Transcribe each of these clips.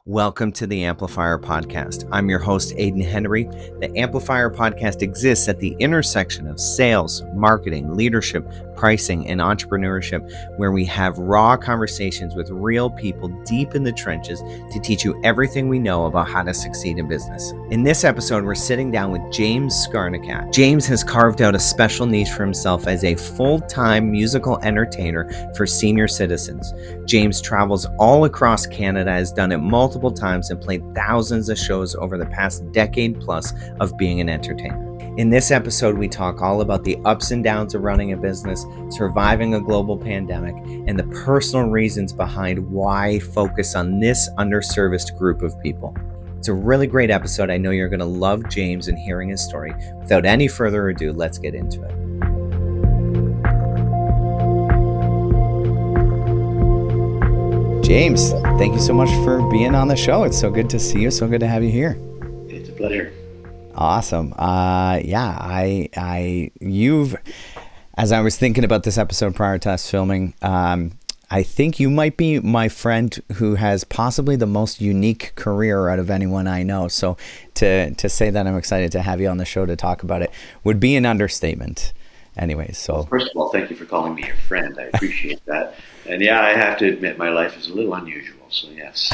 Welcome to the Amplifyr Podcast. I'm your host, Aidan Henry. The Amplifyr Podcast exists at the intersection of sales, marketing, leadership, pricing, and entrepreneurship, where we have raw conversations with real people deep in the trenches to teach you everything we know about how to succeed in business. In this episode, we're sitting down with James Skarnikat. James has carved out a special niche for himself as a full-time musical entertainer for senior citizens. James travels all across Canada, has done it multiple times, and played thousands of shows over the past decade plus of being an entertainer. In this episode, we talk all about the ups and downs of running a business, surviving a global pandemic, and the personal reasons behind why focus on this underserviced group of people. It's a really great episode. I know you're going to love James and hearing his story. Without any further ado, let's get into it. James, thank you so much for being on the show. It's so good to see you. So good to have you here. It's a pleasure. Awesome. You've, as I was thinking about this episode prior to us filming, I think you might be my friend who has possibly the most unique career out of anyone I know. So to say that I'm excited to have you on the show to talk about it would be an understatement. Anyways, so well, first of all, thank you for calling me your friend. I appreciate that. And yeah, I have to admit my life is a little unusual. So yes,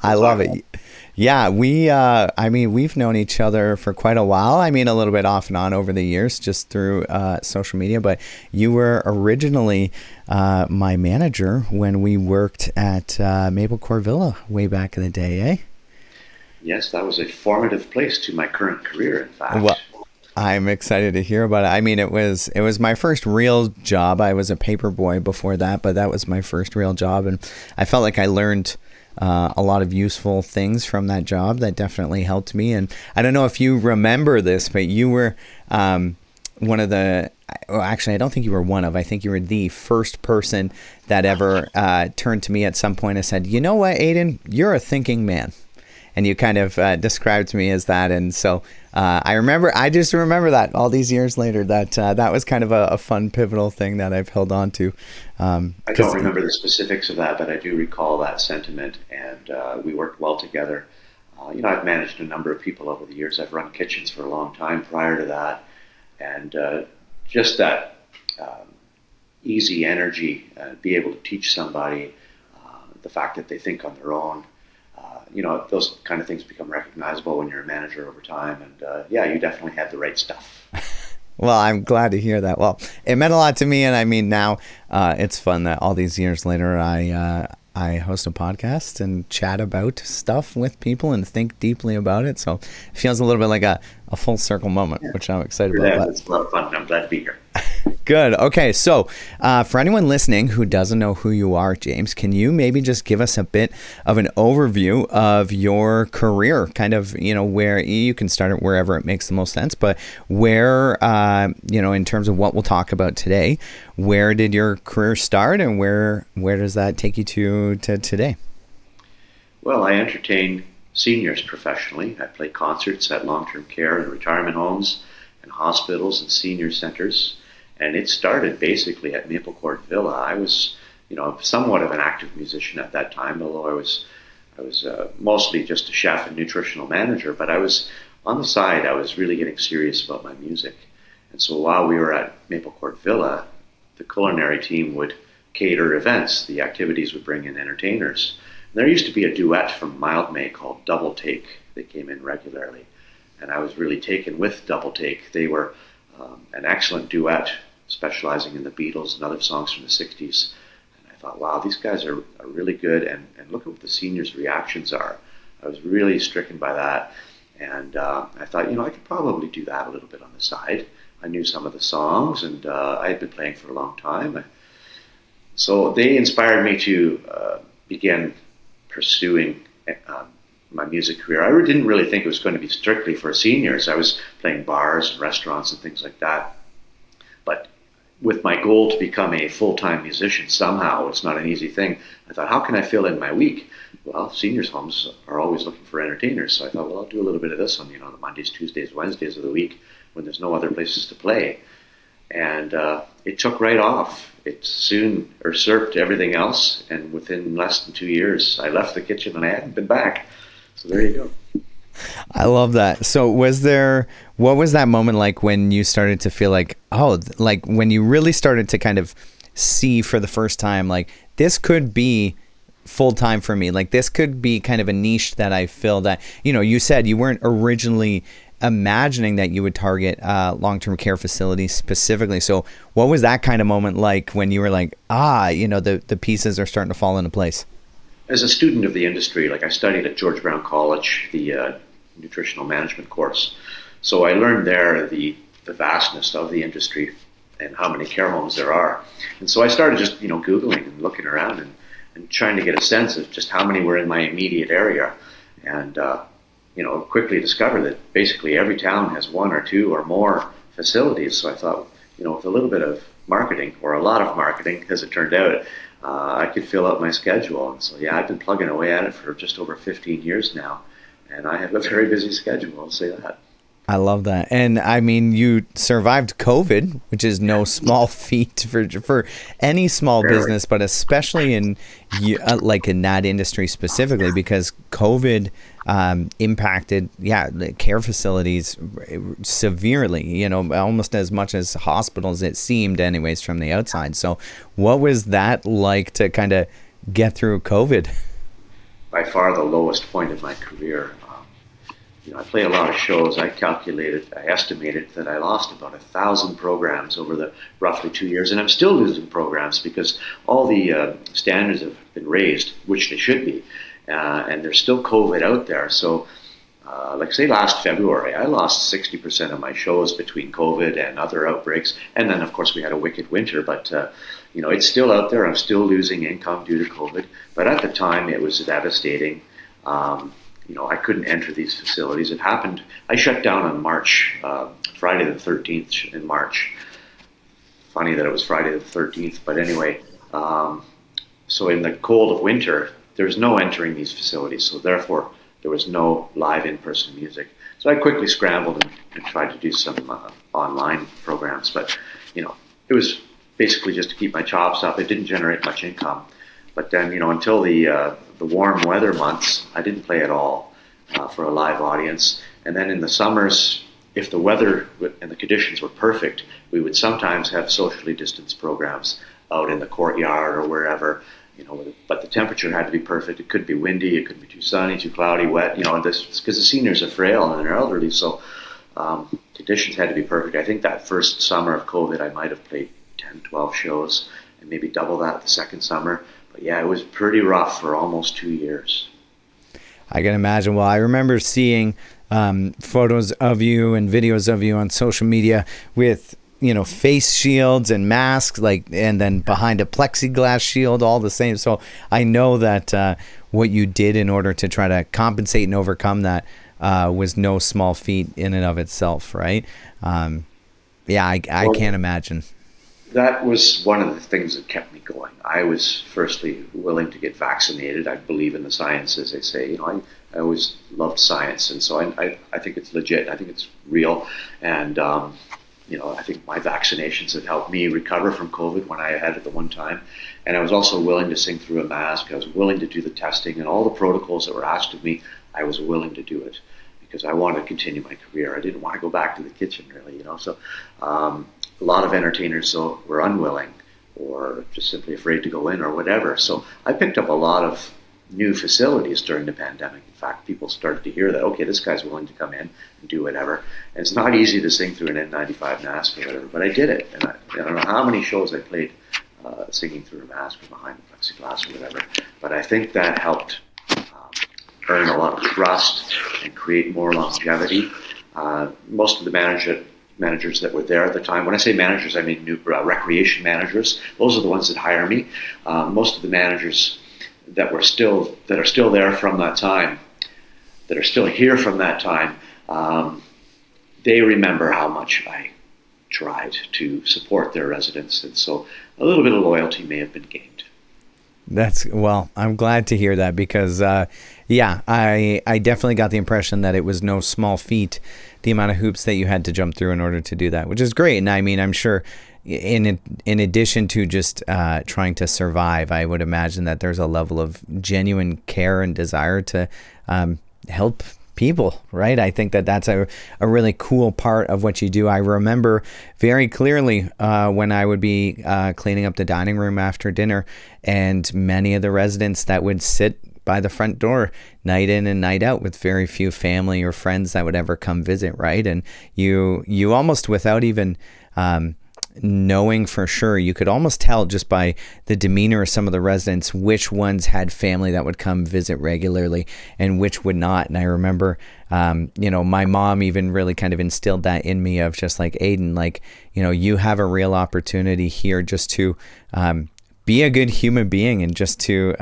I love it. Yeah, we've known each other for quite a while. I mean, a little bit off and on over the years, just through social media. But you were originally my manager when we worked at Maple Court Villa way back in the day, eh? Yes, that was a formative place to my current career, in fact. Well, I'm excited to hear about it. I mean, it was my first real job. I was a paper boy before that, but that was my first real job, and I felt like I learned a lot of useful things from that job that definitely helped me. And I don't know if you remember this, but you were one of the, well, actually, I don't think you were one of, I think you were the first person that ever turned to me at some point and said, you know what, Aidan, you're a thinking man. And you kind of described me as that. And so I just remember that all these years later, that was kind of a fun, pivotal thing that I've held on to. I don't remember the specifics of that, but I do recall that sentiment, and we worked well together. I've managed a number of people over the years. I've run kitchens for a long time prior to that. And just that easy energy, be able to teach somebody the fact that they think on their own. Those kind of things become recognizable when you're a manager over time. And you definitely had the right stuff. Well, I'm glad to hear that. Well, it meant a lot to me. And I mean, now it's fun that all these years later, I host a podcast and chat about stuff with people and think deeply about it. So it feels a little bit like a full circle moment, which I'm excited about. It's a lot of fun. I'm glad to be here. Good. Okay. So for anyone listening who doesn't know who you are, James, can you maybe just give us a bit of an overview of your career, kind of, where you can start it wherever it makes the most sense, but where, in terms of what we'll talk about today, where did your career start and where does that take you to today? Well, I entertain seniors professionally. I play concerts at long-term care and retirement homes and hospitals and senior centers. And it started basically at Maple Court Villa. I was, somewhat of an active musician at that time, although I was mostly just a chef and nutritional manager. But I was on the side. I was really getting serious about my music. And so while we were at Maple Court Villa, the culinary team would cater events. The activities would bring in entertainers. And there used to be a duet from Mildmay called Double Take that came in regularly. And I was really taken with Double Take. They were an excellent duet, specializing in the Beatles and other songs from the 60s. And I thought, wow, these guys are really good, and look at what the seniors' reactions are. I was really stricken by that, and I thought, I could probably do that a little bit on the side. I knew some of the songs, and I had been playing for a long time. So they inspired me to begin pursuing my music career. I didn't really think it was going to be strictly for seniors. I was playing bars and restaurants and things like that. But with my goal to become a full-time musician somehow, it's not an easy thing. I thought, how can I fill in my week? Well, seniors' homes are always looking for entertainers. So I thought, well, I'll do a little bit of this on, the Mondays, Tuesdays, Wednesdays of the week when there's no other places to play. And it took right off. it soon usurped everything else, and within less than 2 years, I left the kitchen and I hadn't been back. So there you go. I love that. So what was that moment like when you started to feel like, like when you really started to kind of see for the first time, like this could be full time for me, like this could be kind of a niche that I fill that, you said you weren't originally imagining that you would target long-term care facilities specifically. So what was that kind of moment like when you were like, the pieces are starting to fall into place? As a student of the industry, like I studied at George Brown College, the nutritional management course. So I learned there the vastness of the industry and how many care homes there are. And so I started just, Googling and looking around and trying to get a sense of just how many were in my immediate area. And, quickly discovered that basically every town has one or two or more facilities. So I thought, with a little bit of marketing, or a lot of marketing, as it turned out, I could fill out my schedule. And so, I've been plugging away at it for just over 15 years now. And I have a very busy schedule, I'll say that. I love that. And I mean, you survived COVID, which is no small feat for any small business, but especially in that industry specifically, because COVID impacted care facilities severely, almost as much as hospitals, it seemed anyways from the outside. So what was that like to kind of get through COVID? By far the lowest point of my career. I play a lot of shows. I estimated that I lost about 1,000 programs over the roughly 2 years, and I'm still losing programs because all the standards have been raised, which they should be, and there's still COVID out there. So, like say last February, I lost 60% of my shows between COVID and other outbreaks, and then of course we had a wicked winter, but it's still out there. I'm still losing income due to COVID, but at the time it was devastating. I couldn't enter these facilities. It happened, I shut down on Friday the 13th in March. Funny that it was Friday the 13th, but anyway, so in the cold of winter, there's no entering these facilities, so therefore there was no live in-person music. So I quickly scrambled and tried to do some online programs, but it was basically just to keep my chops up. It didn't generate much income. But then, until the warm weather months, I didn't play at all for a live audience. And then in the summers, if the weather and the conditions were perfect, we would sometimes have socially distanced programs out in the courtyard or wherever, but the temperature had to be perfect. It couldn't be windy, it couldn't be too sunny, too cloudy, wet, because the seniors are frail and they're elderly, so conditions had to be perfect. I think that first summer of COVID, I might have played 10, 12 shows, and maybe double that the second summer. But it was pretty rough for almost 2 years. I can imagine. Well, I remember seeing photos of you and videos of you on social media with, face shields and masks, and then behind a plexiglass shield, all the same. So I know that what you did in order to try to compensate and overcome that was no small feat in and of itself, right? I can't imagine. That was one of the things that kept me going. I was firstly willing to get vaccinated. I believe in the science, as they say. I always loved science, and so I think it's legit. I think it's real, and I think my vaccinations have helped me recover from COVID when I had it the one time. And I was also willing to sing through a mask. I was willing to do the testing and all the protocols that were asked of me. I was willing to do it because I wanted to continue my career. I didn't want to go back to the kitchen, really. So. A lot of entertainers, though, were unwilling or just simply afraid to go in or whatever. So I picked up a lot of new facilities during the pandemic. In fact, people started to hear that, okay, this guy's willing to come in and do whatever. And it's not easy to sing through an N95 mask or whatever, but I did it. And I don't know how many shows I played singing through a mask or behind the plexiglass or whatever. But I think that helped earn a lot of trust and create more longevity. Most of the managers that were there at the time. When I say managers, I mean new recreation managers. Those are the ones that hire me. Most of the managers that are still there from that time, that are still here from that time, they remember how much I tried to support their residents, and so a little bit of loyalty may have been gained. I'm glad to hear that because, I definitely got the impression that it was no small feat, the amount of hoops that you had to jump through in order to do that, which is great. And I mean, I'm sure, in addition to just trying to survive, I would imagine that there's a level of genuine care and desire to help people, right? I think that that's a really cool part of what you do. I remember very clearly when I would be cleaning up the dining room after dinner, and many of the residents that would sit by the front door night in and night out with very few family or friends that would ever come visit, right? And you almost, without even knowing for sure, you could almost tell just by the demeanor of some of the residents which ones had family that would come visit regularly and which would not. And I remember, my mom even really kind of instilled that in me of just like, Aiden, like, you have a real opportunity here just to be a good human being and just to,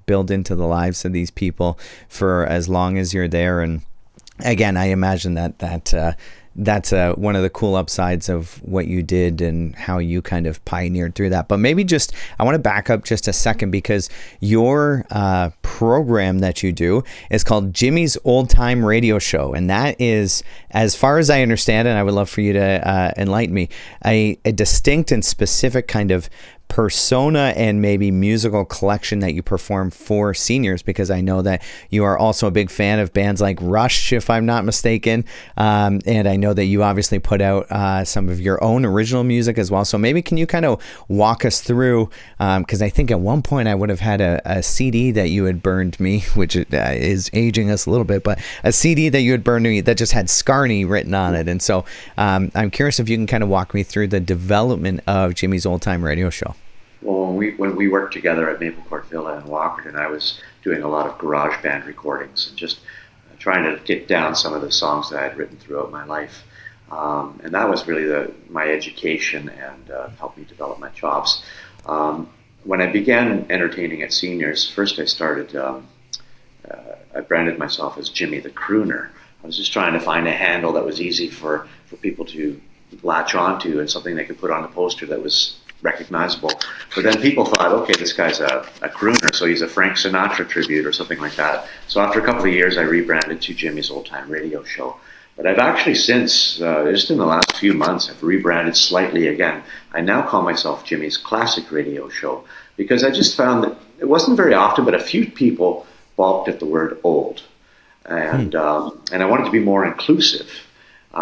build into the lives of these people for as long as you're there. And again, I imagine that's one of the cool upsides of what you did and how you kind of pioneered through that. But maybe I want to back up just a second, because your program that you do is called Jimmy's Old Time Radio Show. And that is, as far as I understand it, and I would love for you to enlighten me, a distinct and specific kind of persona and maybe musical collection that you perform for seniors, because I know that you are also a big fan of bands like Rush, if I'm not mistaken, and I know that you obviously put out some of your own original music as well. So maybe can you kind of walk us through, because I think at one point I would have had a CD that you had burned me, which is aging us a little bit, but a CD that you had burned me that just had Skarni written on it. And so I'm curious if you can kind of walk me through the development of Jimmy's Old Time Radio Show. Well, when we worked together at Maple Court Villa in Walkerton, I was doing a lot of garage band recordings and just trying to get down some of the songs that I had written throughout my life. And that was really my education and helped me develop my chops. When I began entertaining at seniors, first I started, I branded myself as Jimmy the Crooner. I was just trying to find a handle that was easy for people to latch onto and something they could put on a poster that was recognizable. But then people thought, okay, this guy's a crooner, so he's a Frank Sinatra tribute or something like that. So after a couple of years, I rebranded to Jimmy's Old Time Radio Show. But I've actually since, just in the last few months, I've rebranded slightly again. I now call myself Jimmy's Classic Radio Show, because I just found that it wasn't very often, but a few people balked at the word old. And I wanted to be more inclusive,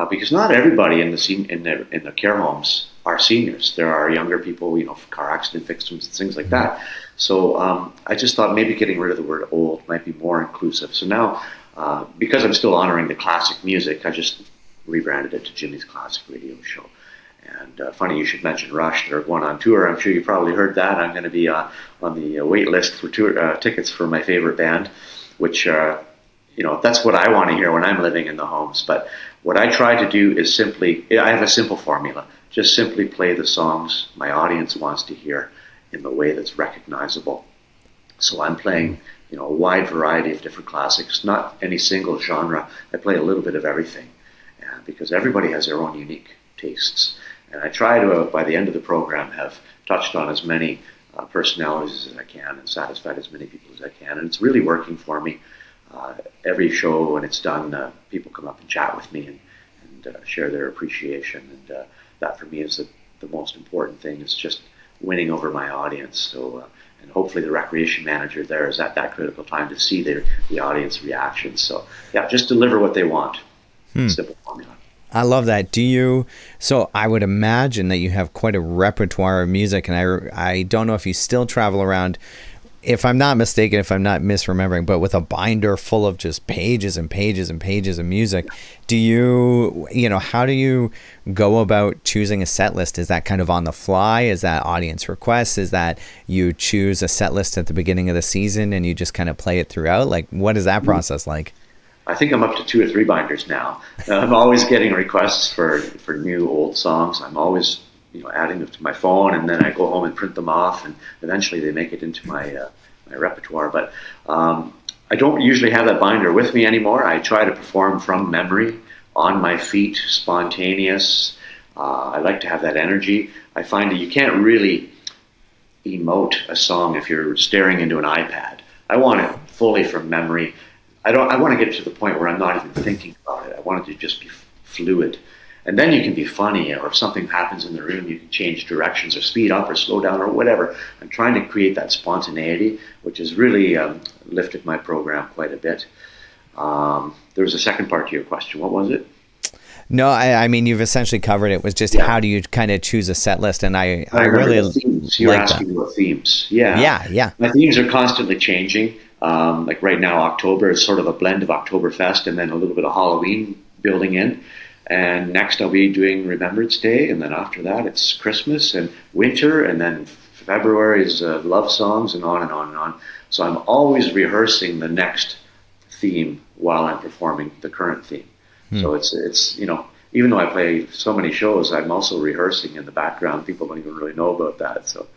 because not everybody in the care homes are seniors. There are younger people, car accident victims and things like that. So I just thought maybe getting rid of the word old might be more inclusive. So now, because I'm still honoring the classic music, I just rebranded it to Jimmy's Classic Radio Show. And funny you should mention Rush. They're going on tour. I'm sure you probably heard that. I'm going to be on the wait list for tour tickets for my favorite band, which that's what I want to hear when I'm living in the homes. But what I try to do is I have a simple formula. Just simply play the songs my audience wants to hear in the way that's recognizable. So I'm playing, a wide variety of different classics, not any single genre. I play a little bit of everything, because everybody has their own unique tastes. And I try to, by the end of the program, have touched on as many personalities as I can and satisfied as many people as I can. And it's really working for me. Every show when it's done, people come up and chat with me and share their appreciation. And that for me is the most important thing, is just winning over my audience. So, and hopefully the recreation manager there is at that critical time to see the audience reactions. So yeah, just deliver what they want. Simple formula. I love that. So I would imagine that you have quite a repertoire of music, and I don't know if you still travel around, if I'm not mistaken, if I'm not misremembering, but with a binder full of just pages and pages and pages of music. How do you go about choosing a set list? Is that kind of on the fly? Is that audience requests? Is that you choose a set list at the beginning of the season and you just kind of play it throughout? Like, what is that process like? I think I'm up to 2 or 3 binders now. I'm always getting requests for new old songs. I'm always adding them to my phone, and then I go home and print them off, and eventually they make it into my repertoire. But I don't usually have that binder with me anymore. I try to perform from memory, on my feet, spontaneous. I like to have that energy. I find that you can't really emote a song if you're staring into an iPad. I want it fully from memory. I want to get to the point where I'm not even thinking about it. I want it to just be fluid. And then you can be funny, or if something happens in the room, you can change directions or speed up or slow down or whatever. I'm trying to create that spontaneity, which has really lifted my program quite a bit. There was a second part to your question. What was it? No, I mean, you've essentially covered it. It was just how do you kind of choose a set list? And I really You're like asking that. about themes. Yeah. My themes are constantly changing. Like right now, October is sort of a blend of Oktoberfest and then a little bit of Halloween building in. And next I'll be doing Remembrance Day. And then after that, it's Christmas and winter. And then February is love songs and on and on and on. So I'm always rehearsing the next theme while I'm performing the current theme. So it's even though I play so many shows, I'm also rehearsing in the background. People don't even really know about that. So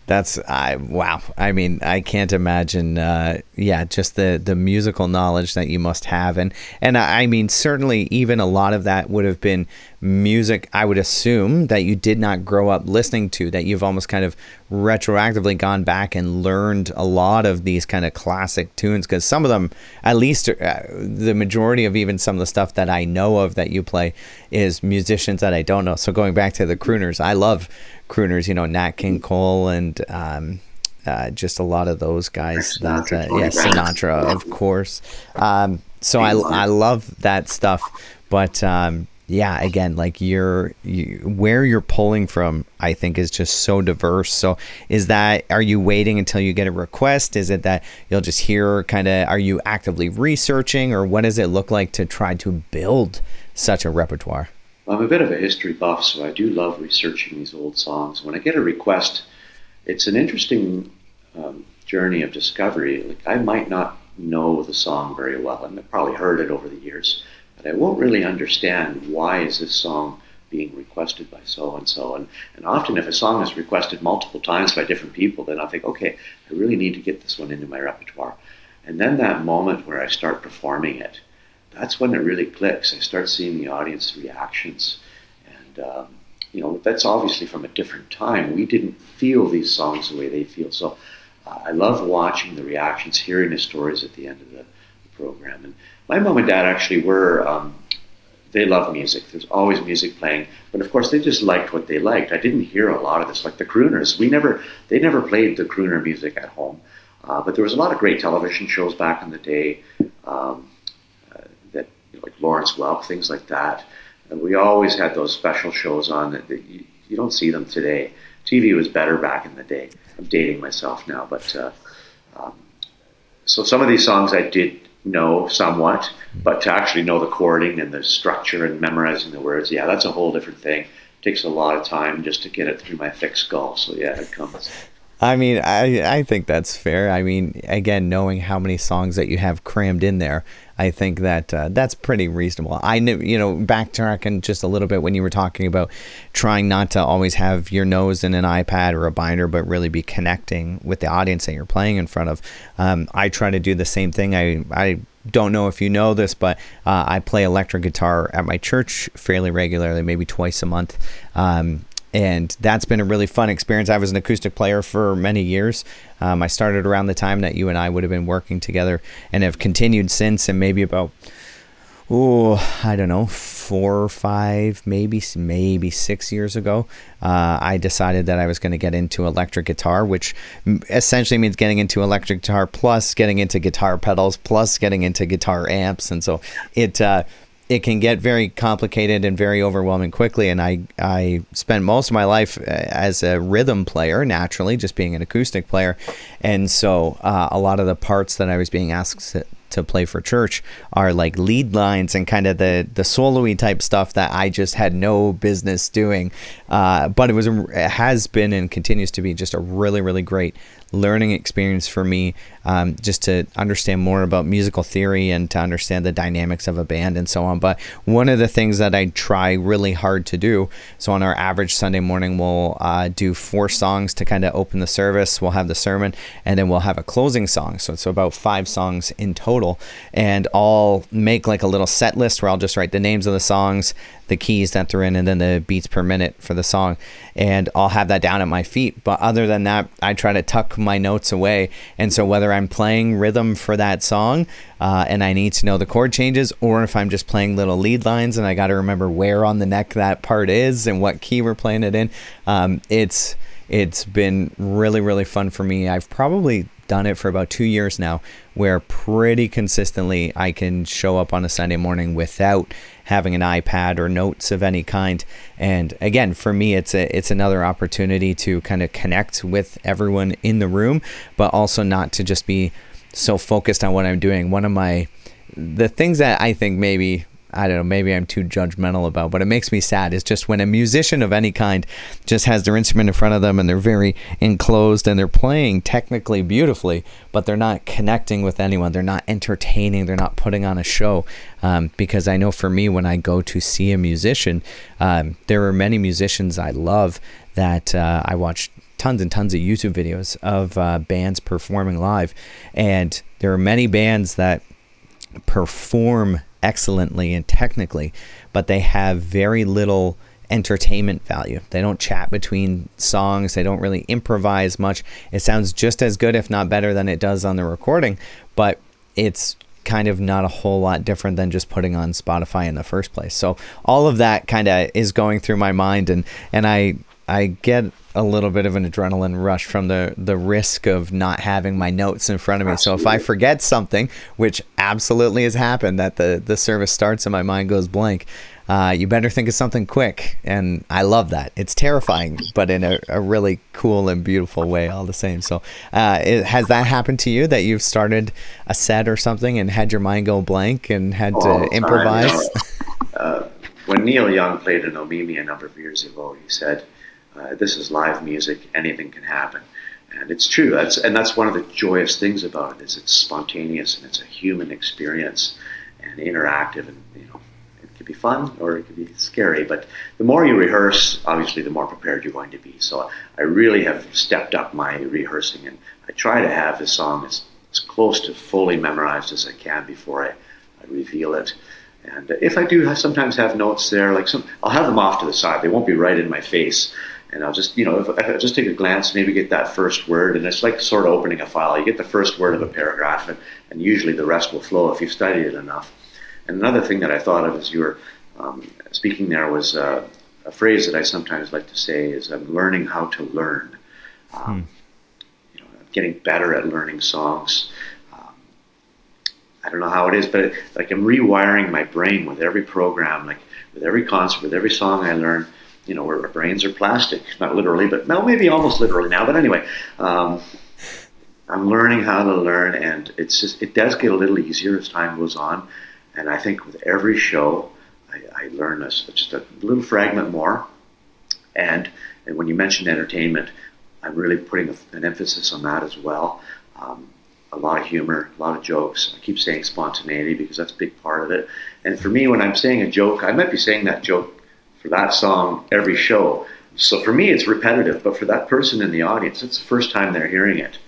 that's wow. I mean, I can't imagine. Just the musical knowledge that you must have, and I mean, certainly even a lot of that would have been music, I would assume, that you did not grow up listening to, that you've almost kind of retroactively gone back and learned a lot of these kind of classic tunes, because some of them, at least the majority of even some of the stuff that I know of that you play is musicians that I don't know. So going back to the crooners, I love crooners, Nat King Cole and just a lot of those guys. Sinatra, of course. So I love that stuff, but again, like where you're pulling from, I think, is just so diverse. So are you waiting until you get a request? Is it that you'll just hear are you actively researching, or what does it look like to try to build such a repertoire? I'm a bit of a history buff, so I do love researching these old songs. When I get a request, it's an interesting journey of discovery. Like, I might not know the song very well, and I've probably heard it over the years, but I won't really understand why is this song being requested by so-and-so. And often if a song is requested multiple times by different people, then I think, okay, I really need to get this one into my repertoire. And then that moment where I start performing it, that's when it really clicks. I start seeing the audience reactions. And, that's obviously from a different time. We didn't feel these songs the way they feel. So I love watching the reactions, hearing the stories at the end of the program. And my mom and dad actually they love music. There's always music playing. But of course, they just liked what they liked. I didn't hear a lot of this, like the crooners. They never played the crooner music at home. But there was a lot of great television shows back in the day, like Lawrence Welk, things like that. And we always had those special shows on that you don't see them today. TV was better back in the day. I'm dating myself now, but so some of these songs I did know somewhat, but to actually know the chording and the structure and memorizing the words, that's a whole different thing. It takes a lot of time just to get it through my thick skull. So it comes. I mean, I think that's fair. I mean, again, knowing how many songs that you have crammed in there, I think that that's pretty reasonable. I knew, backtracking just a little bit when you were talking about trying not to always have your nose in an iPad or a binder, but really be connecting with the audience that you're playing in front of. I try to do the same thing. I don't know if you know this, but I play electric guitar at my church fairly regularly, maybe twice a month. And that's been a really fun experience. I was an acoustic player for many years. I started around the time that you and I would have been working together, and have continued since. And maybe about, 4 or 5, maybe 6 years ago, I decided that I was going to get into electric guitar, which essentially means getting into electric guitar plus getting into guitar pedals plus getting into guitar amps. And so it can get very complicated and very overwhelming quickly. And I spent most of my life as a rhythm player, naturally, just being an acoustic player. And so a lot of the parts that I was being asked to play for church are like lead lines and kind of the solo-y type stuff that I just had no business doing. But it has been and continues to be just a really, really great learning experience for me, just to understand more about musical theory and to understand the dynamics of a band and so on. But one of the things that I try really hard to do, so on our average Sunday morning, we'll do 4 songs to kind of open the service. We'll have the sermon, and then we'll have a closing song. So it's about 5 songs in total. total, and I'll make like a little set list where I'll just write the names of the songs, the keys that they're in, and then the beats per minute for the song, and I'll have that down at my feet. But other than that, I try to tuck my notes away, and so whether I'm playing rhythm for that song and I need to know the chord changes, or if I'm just playing little lead lines and I got to remember where on the neck that part is and what key we're playing it in, it's been really, really fun for me. I've probably done it for about 2 years now, where pretty consistently I can show up on a Sunday morning without having an iPad or notes of any kind. And again, for me, it's another opportunity to kind of connect with everyone in the room, but also not to just be so focused on what I'm doing. The things that I think maybe I'm too judgmental about, but it makes me sad, is just when a musician of any kind just has their instrument in front of them and they're very enclosed and they're playing technically beautifully, but they're not connecting with anyone. They're not entertaining. They're not putting on a show. Because I know for me, when I go to see a musician, there are many musicians I love that I watch tons and tons of YouTube videos of bands performing live. And there are many bands that perform excellently and technically, but they have very little entertainment value. They don't chat between songs. They don't really improvise much. It sounds just as good, if not better, than it does on the recording, but it's kind of not a whole lot different than just putting on Spotify in the first place. So all of that kind of is going through my mind, and I get a little bit of an adrenaline rush from the risk of not having my notes in front of me. Absolutely. So if I forget something, which absolutely has happened, that the service starts and my mind goes blank, you better think of something quick. And I love that. It's terrifying, but in a really cool and beautiful way all the same. So has that happened to you, that you've started a set or something and had your mind go blank and had to improvise? When Neil Young played in Omimi a number of years ago, he said, this is live music, anything can happen. And it's true. That's one of the joyous things about it, is it's spontaneous and it's a human experience and interactive, and it could be fun or it could be scary, but the more you rehearse, obviously the more prepared you're going to be. So I really have stepped up my rehearsing, and I try to have the song as close to fully memorized as I can before I reveal it. And if I do sometimes have notes there, I'll have them off to the side. They won't be right in my face. And I'll just, if I just take a glance, maybe get that first word, and it's like sort of opening a file. You get the first word of a paragraph, and usually the rest will flow if you've studied it enough. And another thing that I thought of as you were speaking there was a phrase that I sometimes like to say is, I'm learning how to learn. I'm getting better at learning songs. I don't know how it is, but I'm rewiring my brain with every program, with every concert, with every song I learn. Where our brains are plastic, not literally, but maybe almost literally now. But anyway, I'm learning how to learn, and it does get a little easier as time goes on. And I think with every show, I learn just a little fragment more. And when you mentioned entertainment, I'm really putting an emphasis on that as well. A lot of humor, a lot of jokes. I keep saying spontaneity because that's a big part of it. And for me, when I'm saying a joke, I might be saying that joke for that song every show. So for me, it's repetitive, but for that person in the audience, it's the first time they're hearing it.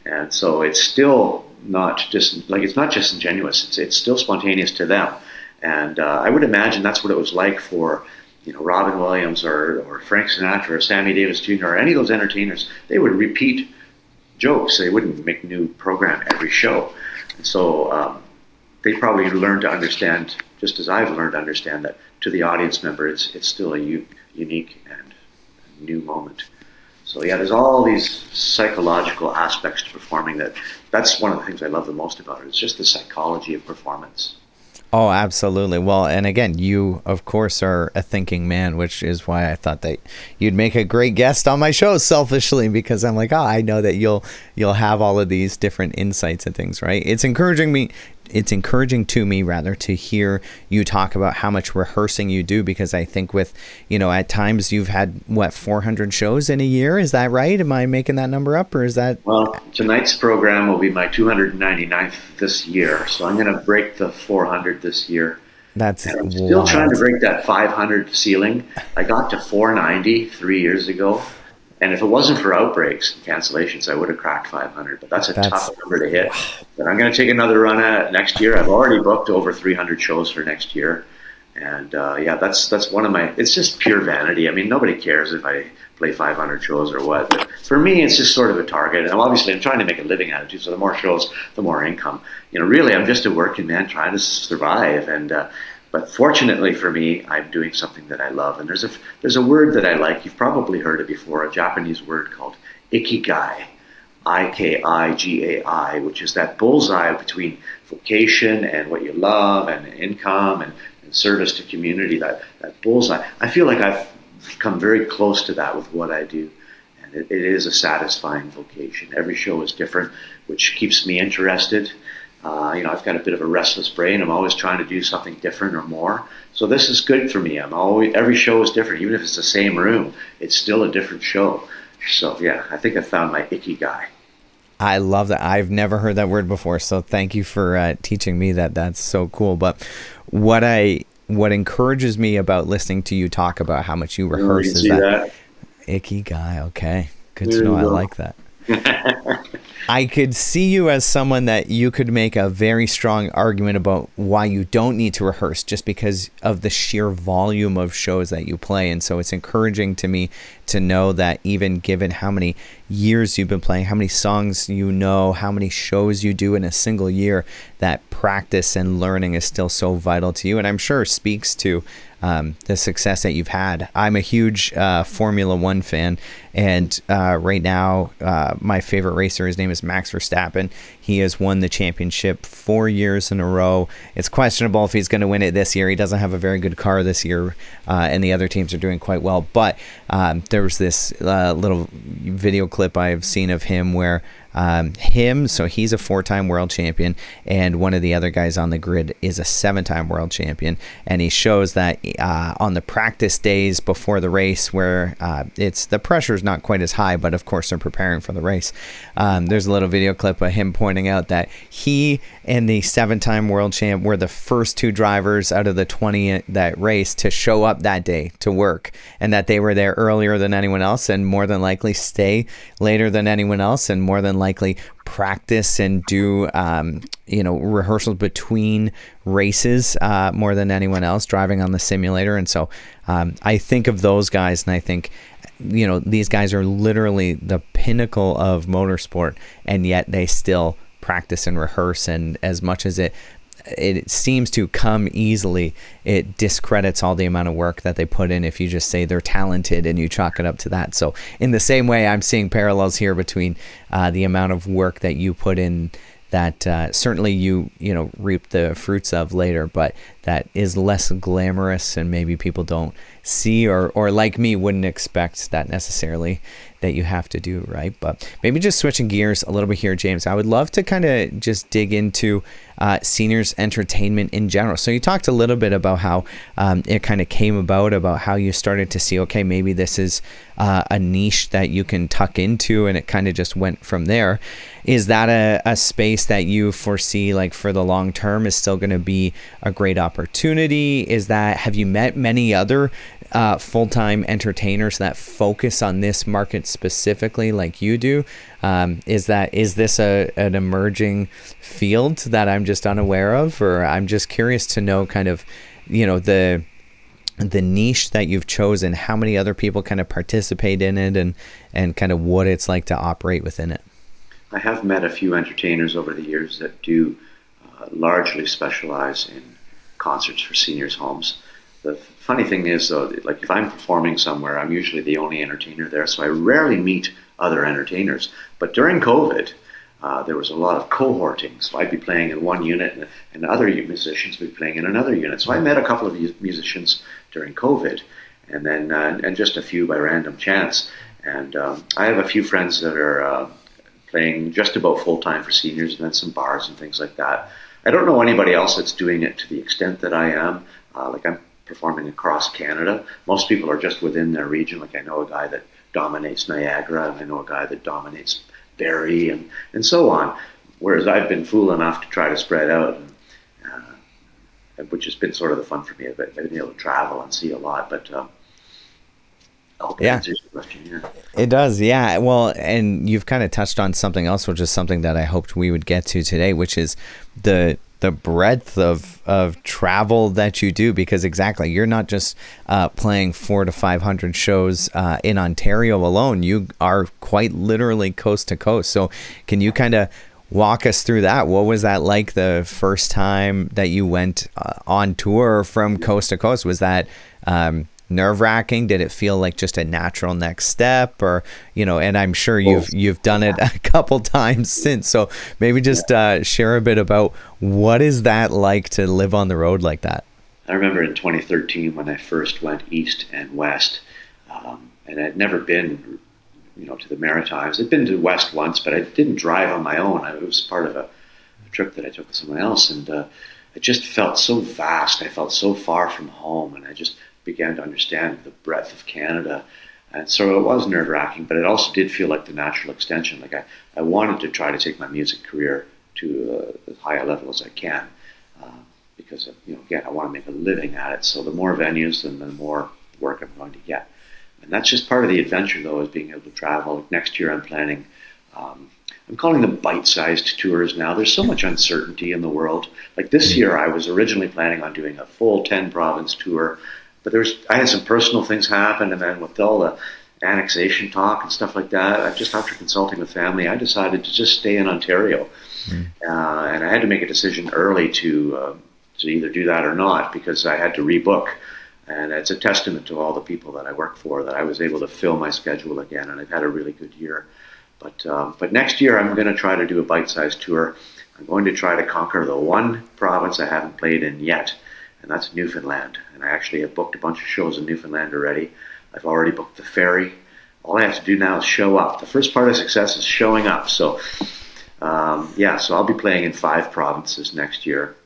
And so it's still not just, it's not just ingenuous, it's still spontaneous to them. And I would imagine that's what it was like for, Robin Williams or Frank Sinatra or Sammy Davis Jr. or any of those entertainers. They would repeat jokes. They wouldn't make new program every show. And so they probably learned to understand, just as I've learned to understand, that to the audience member, it's still a unique and new moment. So yeah, there's all these psychological aspects to performing that's one of the things I love the most about it. It's just the psychology of performance. Oh, absolutely. Well, and again, you, of course, are a thinking man, which is why I thought that you'd make a great guest on my show, selfishly, because I'm like, I know that you'll have all of these different insights and things, right? It's encouraging to me to hear you talk about how much rehearsing you do, because I think with, at times you've had 400 shows in a year. Is that right? Am I making that number up, or is that? Well, tonight's program will be my 299th this year. So I'm going to break the 400 this year. I'm still wild. Trying to break that 500 ceiling. I got to 490 3 years ago. And if it wasn't for outbreaks and cancellations, I would have cracked 500. But that's a tough number to hit. Wow. But I'm going to take another run at it next year. I've already booked over 300 shows for next year. And that's one of my, it's just pure vanity. I mean, nobody cares if I play 500 shows or what. But for me, it's just sort of a target. And I'm trying to make a living at it too. So the more shows, the more income. Really, I'm just a working man trying to survive. But fortunately for me, I'm doing something that I love. And there's a word that I like. You've probably heard it before, a Japanese word called Ikigai, Ikigai, which is that bullseye between vocation and what you love and income and service to community, that bullseye. I feel like I've come very close to that with what I do. And it is a satisfying vocation. Every show is different, which keeps me interested. I've got a bit of a restless brain. I'm always trying to do something different or more. So this is good for me. Every show is different. Even if it's the same room, it's still a different show. So yeah, I think I found my Ikigai. I love that. I've never heard that word before. So thank you for teaching me that. That's so cool. But what encourages me about listening to you talk about how much you rehearse is that Ikigai. Okay. Good to know. I like that. I could see you as someone that you could make a very strong argument about why you don't need to rehearse, just because of the sheer volume of shows that you play. And so it's encouraging to me to know that even given how many years you've been playing, how many songs you know, how many shows you do in a single year, that practice and learning is still so vital to you. And I'm sure speaks to the success that you've had. I'm a huge Formula One fan, and right now my favorite racer, his name is Max Verstappen. He has won the championship 4 years in a row. It's questionable if he's going to win it this year. He doesn't have a very good car this year, and the other teams are doing quite well. But there was this little video clip I've seen of him where so he's a 4-time world champion, and one of the other guys on the grid is a 7-time world champion. And he shows that on the practice days before the race, where the pressure is not quite as high, but of course they're preparing for the race. There's a little video clip of him pointing out that he and the 7-time world champ were the first 2 drivers out of the 20 that race to show up that day to work, and that they were there earlier than anyone else, and more than likely stay later than anyone else, and more than likely practice and do rehearsals between races more than anyone else, driving on the simulator. And so I think of those guys, and I think these guys are literally the pinnacle of motorsport, and yet they still practice and rehearse. And as much as it seems to come easily, it discredits all the amount of work that they put in if you just say they're talented and you chalk it up to that. So in the same way, I'm seeing parallels here between the amount of work that you put in that certainly you reap the fruits of later, but that is less glamorous, and maybe people don't see or like me wouldn't expect that necessarily that you have to do, right? But maybe just switching gears a little bit here, James, I would love to kind of just dig into seniors entertainment in general. So you talked a little bit about how it kind of came about how you started to see, okay, maybe this is a niche that you can tuck into, and it kind of just went from there. Is that a space that you foresee, like for the long term, is still going to be a great opportunity? Have you met many other full-time entertainers that focus on this market specifically like you do? Is this an emerging field that I'm just unaware of? Or I'm just curious to know kind of, the niche that you've chosen, how many other people kind of participate in it, and kind of what it's like to operate within it. I have met a few entertainers over the years that do largely specialize in concerts for seniors' homes. The funny thing is, though, like if I'm performing somewhere, I'm usually the only entertainer there, so I rarely meet other entertainers. But during COVID, there was a lot of cohorting. So I'd be playing in one unit, and other musicians would be playing in another unit. So I met a couple of musicians during COVID, and then and just a few by random chance. And I have a few friends that are playing just about full-time for seniors, and then some bars and things like that. I don't know anybody else that's doing it to the extent that I am. Like I'm performing across Canada. Most people are just within their region. Like I know a guy that dominates Niagara, and I know a guy that dominates Barrie, and so on. Whereas I've been fool enough to try to spread out, which has been sort of the fun for me. I've been able to travel and see a lot. But I hope that Yeah. answers your question. Yeah. It does, yeah. Well, and you've kind of touched on something else, which is something that I hoped we would get to today, which is the breadth of travel that you do, because exactly, you're not just playing 400 to 500 shows in Ontario alone. You are quite literally coast to coast. So can you kind of walk us through that? What was that like the first time that you went on tour from coast to coast? Was that nerve-wracking? Did it feel like just a natural next step, or and I'm sure you've done it a couple times since, so maybe just share a bit about what is that like to live on the road like that? I remember in 2013 when I first went east and west, and I'd never been to the Maritimes. I'd been to the west once, but I didn't drive on my own. It was part of a trip that I took with someone else, and it just felt so vast. I felt so far from home, and I just began to understand the breadth of Canada. And so it was nerve-wracking, but it also did feel like the natural extension. Like I wanted to try to take my music career to as high a level as I can, because again, I want to make a living at it. So the more venues, then the more work I'm going to get. And that's just part of the adventure, though, is being able to travel. Like next year I'm planning, I'm calling them bite-sized tours now. There's so much uncertainty in the world. Like this year I was originally planning on doing a full 10-province tour, but I had some personal things happen, and then with all the annexation talk and stuff like that, after consulting with family, I decided to just stay in Ontario. And I had to make a decision early to either do that or not, because I had to rebook. And it's a testament to all the people that I work for that I was able to fill my schedule again, and I've had a really good year. But next year I'm going to try to do a bite-sized tour. I'm going to try to conquer the one province I haven't played in yet, and that's Newfoundland. And I actually have booked a bunch of shows in Newfoundland already. I've already booked the ferry. All I have to do now is show up. The first part of success is showing up. So, so I'll be playing in 5 provinces next year.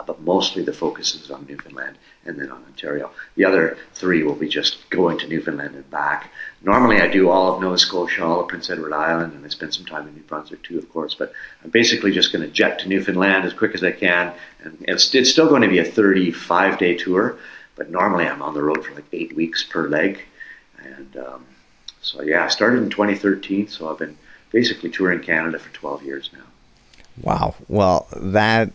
But mostly the focus is on Newfoundland and then on Ontario. The other 3 will be just going to Newfoundland and back. Normally I do all of Nova Scotia, all of Prince Edward Island, and I spend some time in New Brunswick too, of course. But I'm basically just going to jet to Newfoundland as quick as I can. And it's still going to be a 35-day tour, but normally I'm on the road for like 8 weeks per leg. And I started in 2013, so I've been basically touring Canada for 12 years now. Wow. Well, that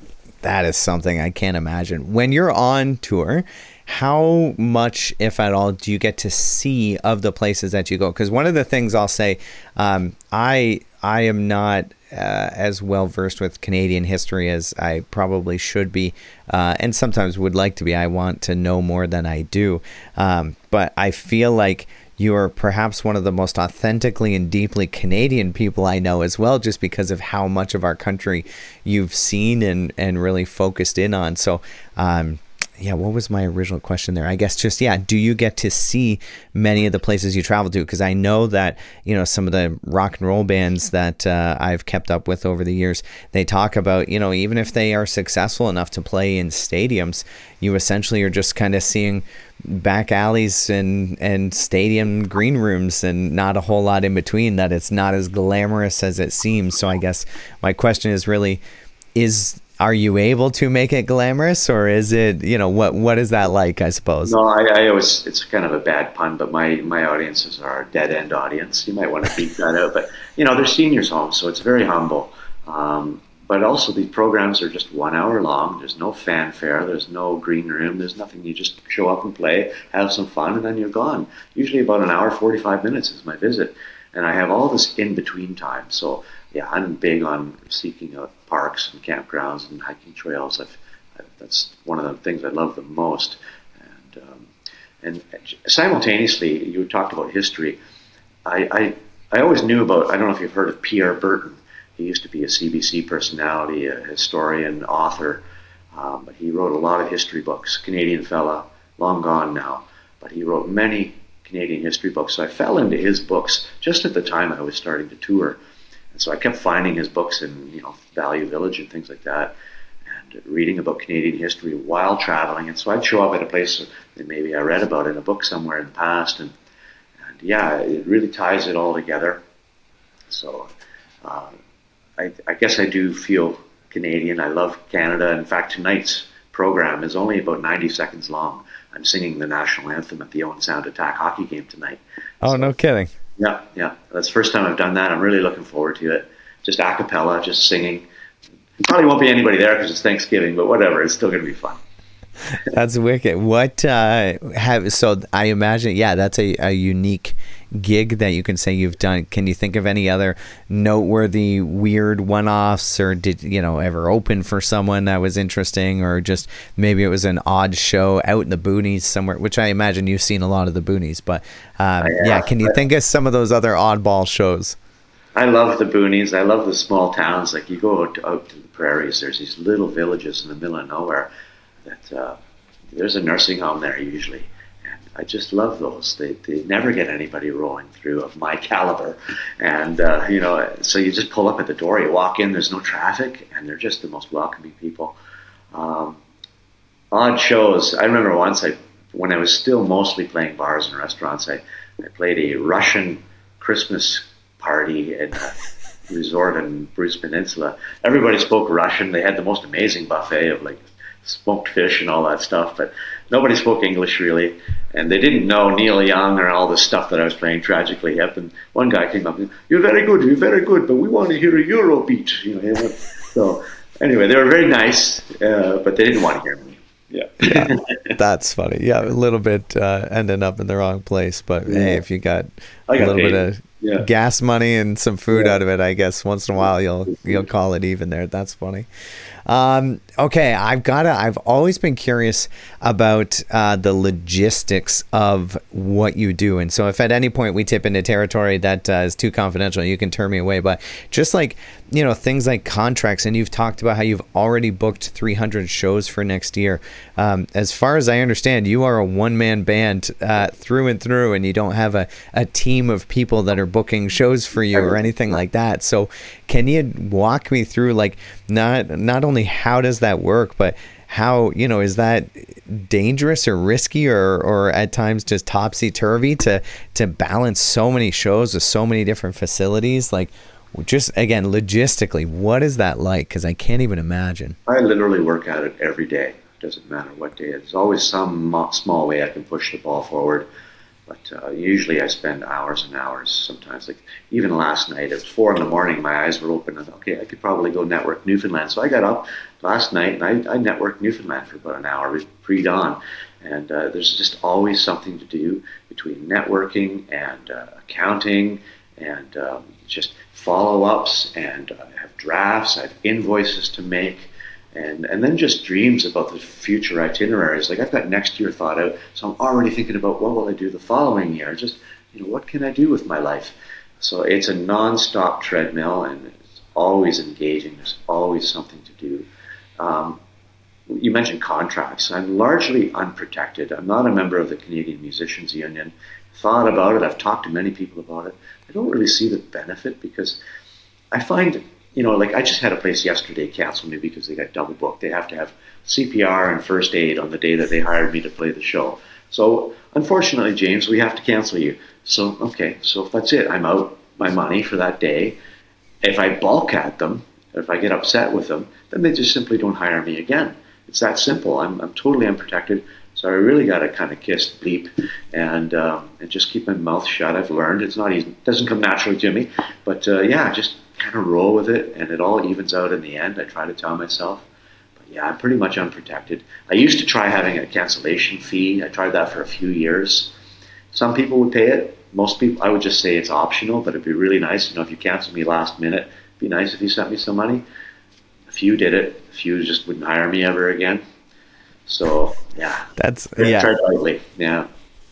is something I can't imagine. When you're on tour, how much, if at all, do you get to see of the places that you go? Because one of the things I'll say, I am not as well versed with Canadian history as I probably should be, and sometimes would like to be. I want to know more than I do, but I feel like you are perhaps one of the most authentically and deeply Canadian people I know as well, just because of how much of our country you've seen and really focused in on. So, what was my original question there? I guess just, do you get to see many of the places you travel to? Because I know that, some of the rock and roll bands that I've kept up with over the years, they talk about, even if they are successful enough to play in stadiums, you essentially are just kind of seeing back alleys and stadium green rooms and not a whole lot in between, that it's not as glamorous as it seems. So I guess my question is really, are you able to make it glamorous, or is it, what is that like, I suppose? No, I always, it's kind of a bad pun, but my audiences are a dead end audience. You might want to beat that out, but they're seniors' homes, so it's very humble. But also these programs are just 1 hour long. There's no fanfare. There's no green room. There's nothing. You just show up and play, have some fun, and then you're gone. Usually about an hour, 45 minutes is my visit. And I have all this in-between time. So, I'm big on seeking out parks and campgrounds and hiking trails. That's one of the things I love the most. And simultaneously, you talked about history. I always knew about, I don't know if you've heard of Pierre Burton. He used to be a CBC personality, a historian, author, but he wrote a lot of history books. Canadian fella, long gone now, but he wrote many Canadian history books. So I fell into his books just at the time I was starting to tour. And so I kept finding his books in, Value Village and things like that, and reading about Canadian history while traveling. And so I'd show up at a place that maybe I read about in a book somewhere in the past, and it really ties it all together. So I guess I do feel Canadian. I love Canada. In fact, tonight's program is only about 90 seconds long. I'm singing the national anthem at the Owen Sound Attack hockey game tonight. Oh, so, no kidding. Yeah. That's the first time I've done that. I'm really looking forward to it. Just a cappella, just singing. Probably won't be anybody there because it's Thanksgiving, but whatever. It's still going to be fun. That's wicked. So I imagine, that's a unique gig that you can say you've done. Can you think of any other noteworthy, weird one-offs, or did ever open for someone that was interesting, or just maybe it was an odd show out in the boonies somewhere, which I imagine you've seen a lot of the boonies, but can you think of some of those other oddball shows? I love the boonies. I love the small towns. Like you go out to the prairies, there's these little villages in the middle of nowhere that there's a nursing home there usually. And I just love those. They never get anybody rolling through of my caliber. And, so you just pull up at the door, you walk in, there's no traffic, and they're just the most welcoming people. Odd shows. I remember once when I was still mostly playing bars and restaurants, I played a Russian Christmas party at a resort in Bruce Peninsula. Everybody spoke Russian. They had the most amazing buffet of like smoked fish and all that stuff, but nobody spoke English really, and they didn't know Neil Young or all the stuff that I was playing Tragically Hip. And one guy came up and said, you're very good, but we want to hear a Euro beat. So anyway, they were very nice, but they didn't want to hear me. Yeah, that's funny. Yeah, a little bit ending up in the wrong place, but hey, if you got a little bit of gas money and some food out of it, I guess once in a while you'll call it even there. That's funny. Okay, I've always been curious about the logistics of what you do. And so if at any point we tip into territory that is too confidential, you can turn me away. But just like, things like contracts, and you've talked about how you've already booked 300 shows for next year. As far as I understand, you are a one-man band through and through, and you don't have a team of people that are booking shows for you or anything like that. So can you walk me through, like, not only how does that work, but how, is that dangerous or risky or at times just topsy-turvy to balance so many shows with so many different facilities? Like, just again, logistically, what is that like? Because I can't even imagine. I literally work at it every day. It doesn't matter what day. There's always some small way I can push the ball forward. But usually I spend hours and hours sometimes. Like even last night, it was 4 a.m, my eyes were open. And okay, I could probably go network Newfoundland. So I got up last night and I networked Newfoundland for about an hour pre-dawn. And there's just always something to do between networking and accounting and just follow-ups, and I have drafts, I have invoices to make. And then just dreams about the future itineraries. Like I've got next year thought out, so I'm already thinking about what will I do the following year. Just, what can I do with my life? So it's a non-stop treadmill, and it's always engaging. There's always something to do. You mentioned contracts. I'm largely unprotected. I'm not a member of the Canadian Musicians Union. Thought about it. I've talked to many people about it. I don't really see the benefit because I find, like I just had a place yesterday cancel me because they got double booked. They have to have CPR and first aid on the day that they hired me to play the show. So unfortunately, James, we have to cancel you. So, okay, so if that's it, I'm out my money for that day. If I balk at them, if I get upset with them, then they just simply don't hire me again. It's that simple. I'm totally unprotected. So I really got to kind of kiss bleep and just keep my mouth shut. I've learned it's not easy. It doesn't come naturally to me. But just kind of roll with it, and it all evens out in the end. I try to tell myself. But yeah, I'm pretty much unprotected. I used to try having a cancellation fee. I tried that for a few years. Some people would pay it. Most people, I would just say it's optional, but it'd be really nice. If you cancel me last minute, it'd be nice if you sent me some money. A few did it. A few just wouldn't hire me ever again. So yeah, tread lightly. Yeah.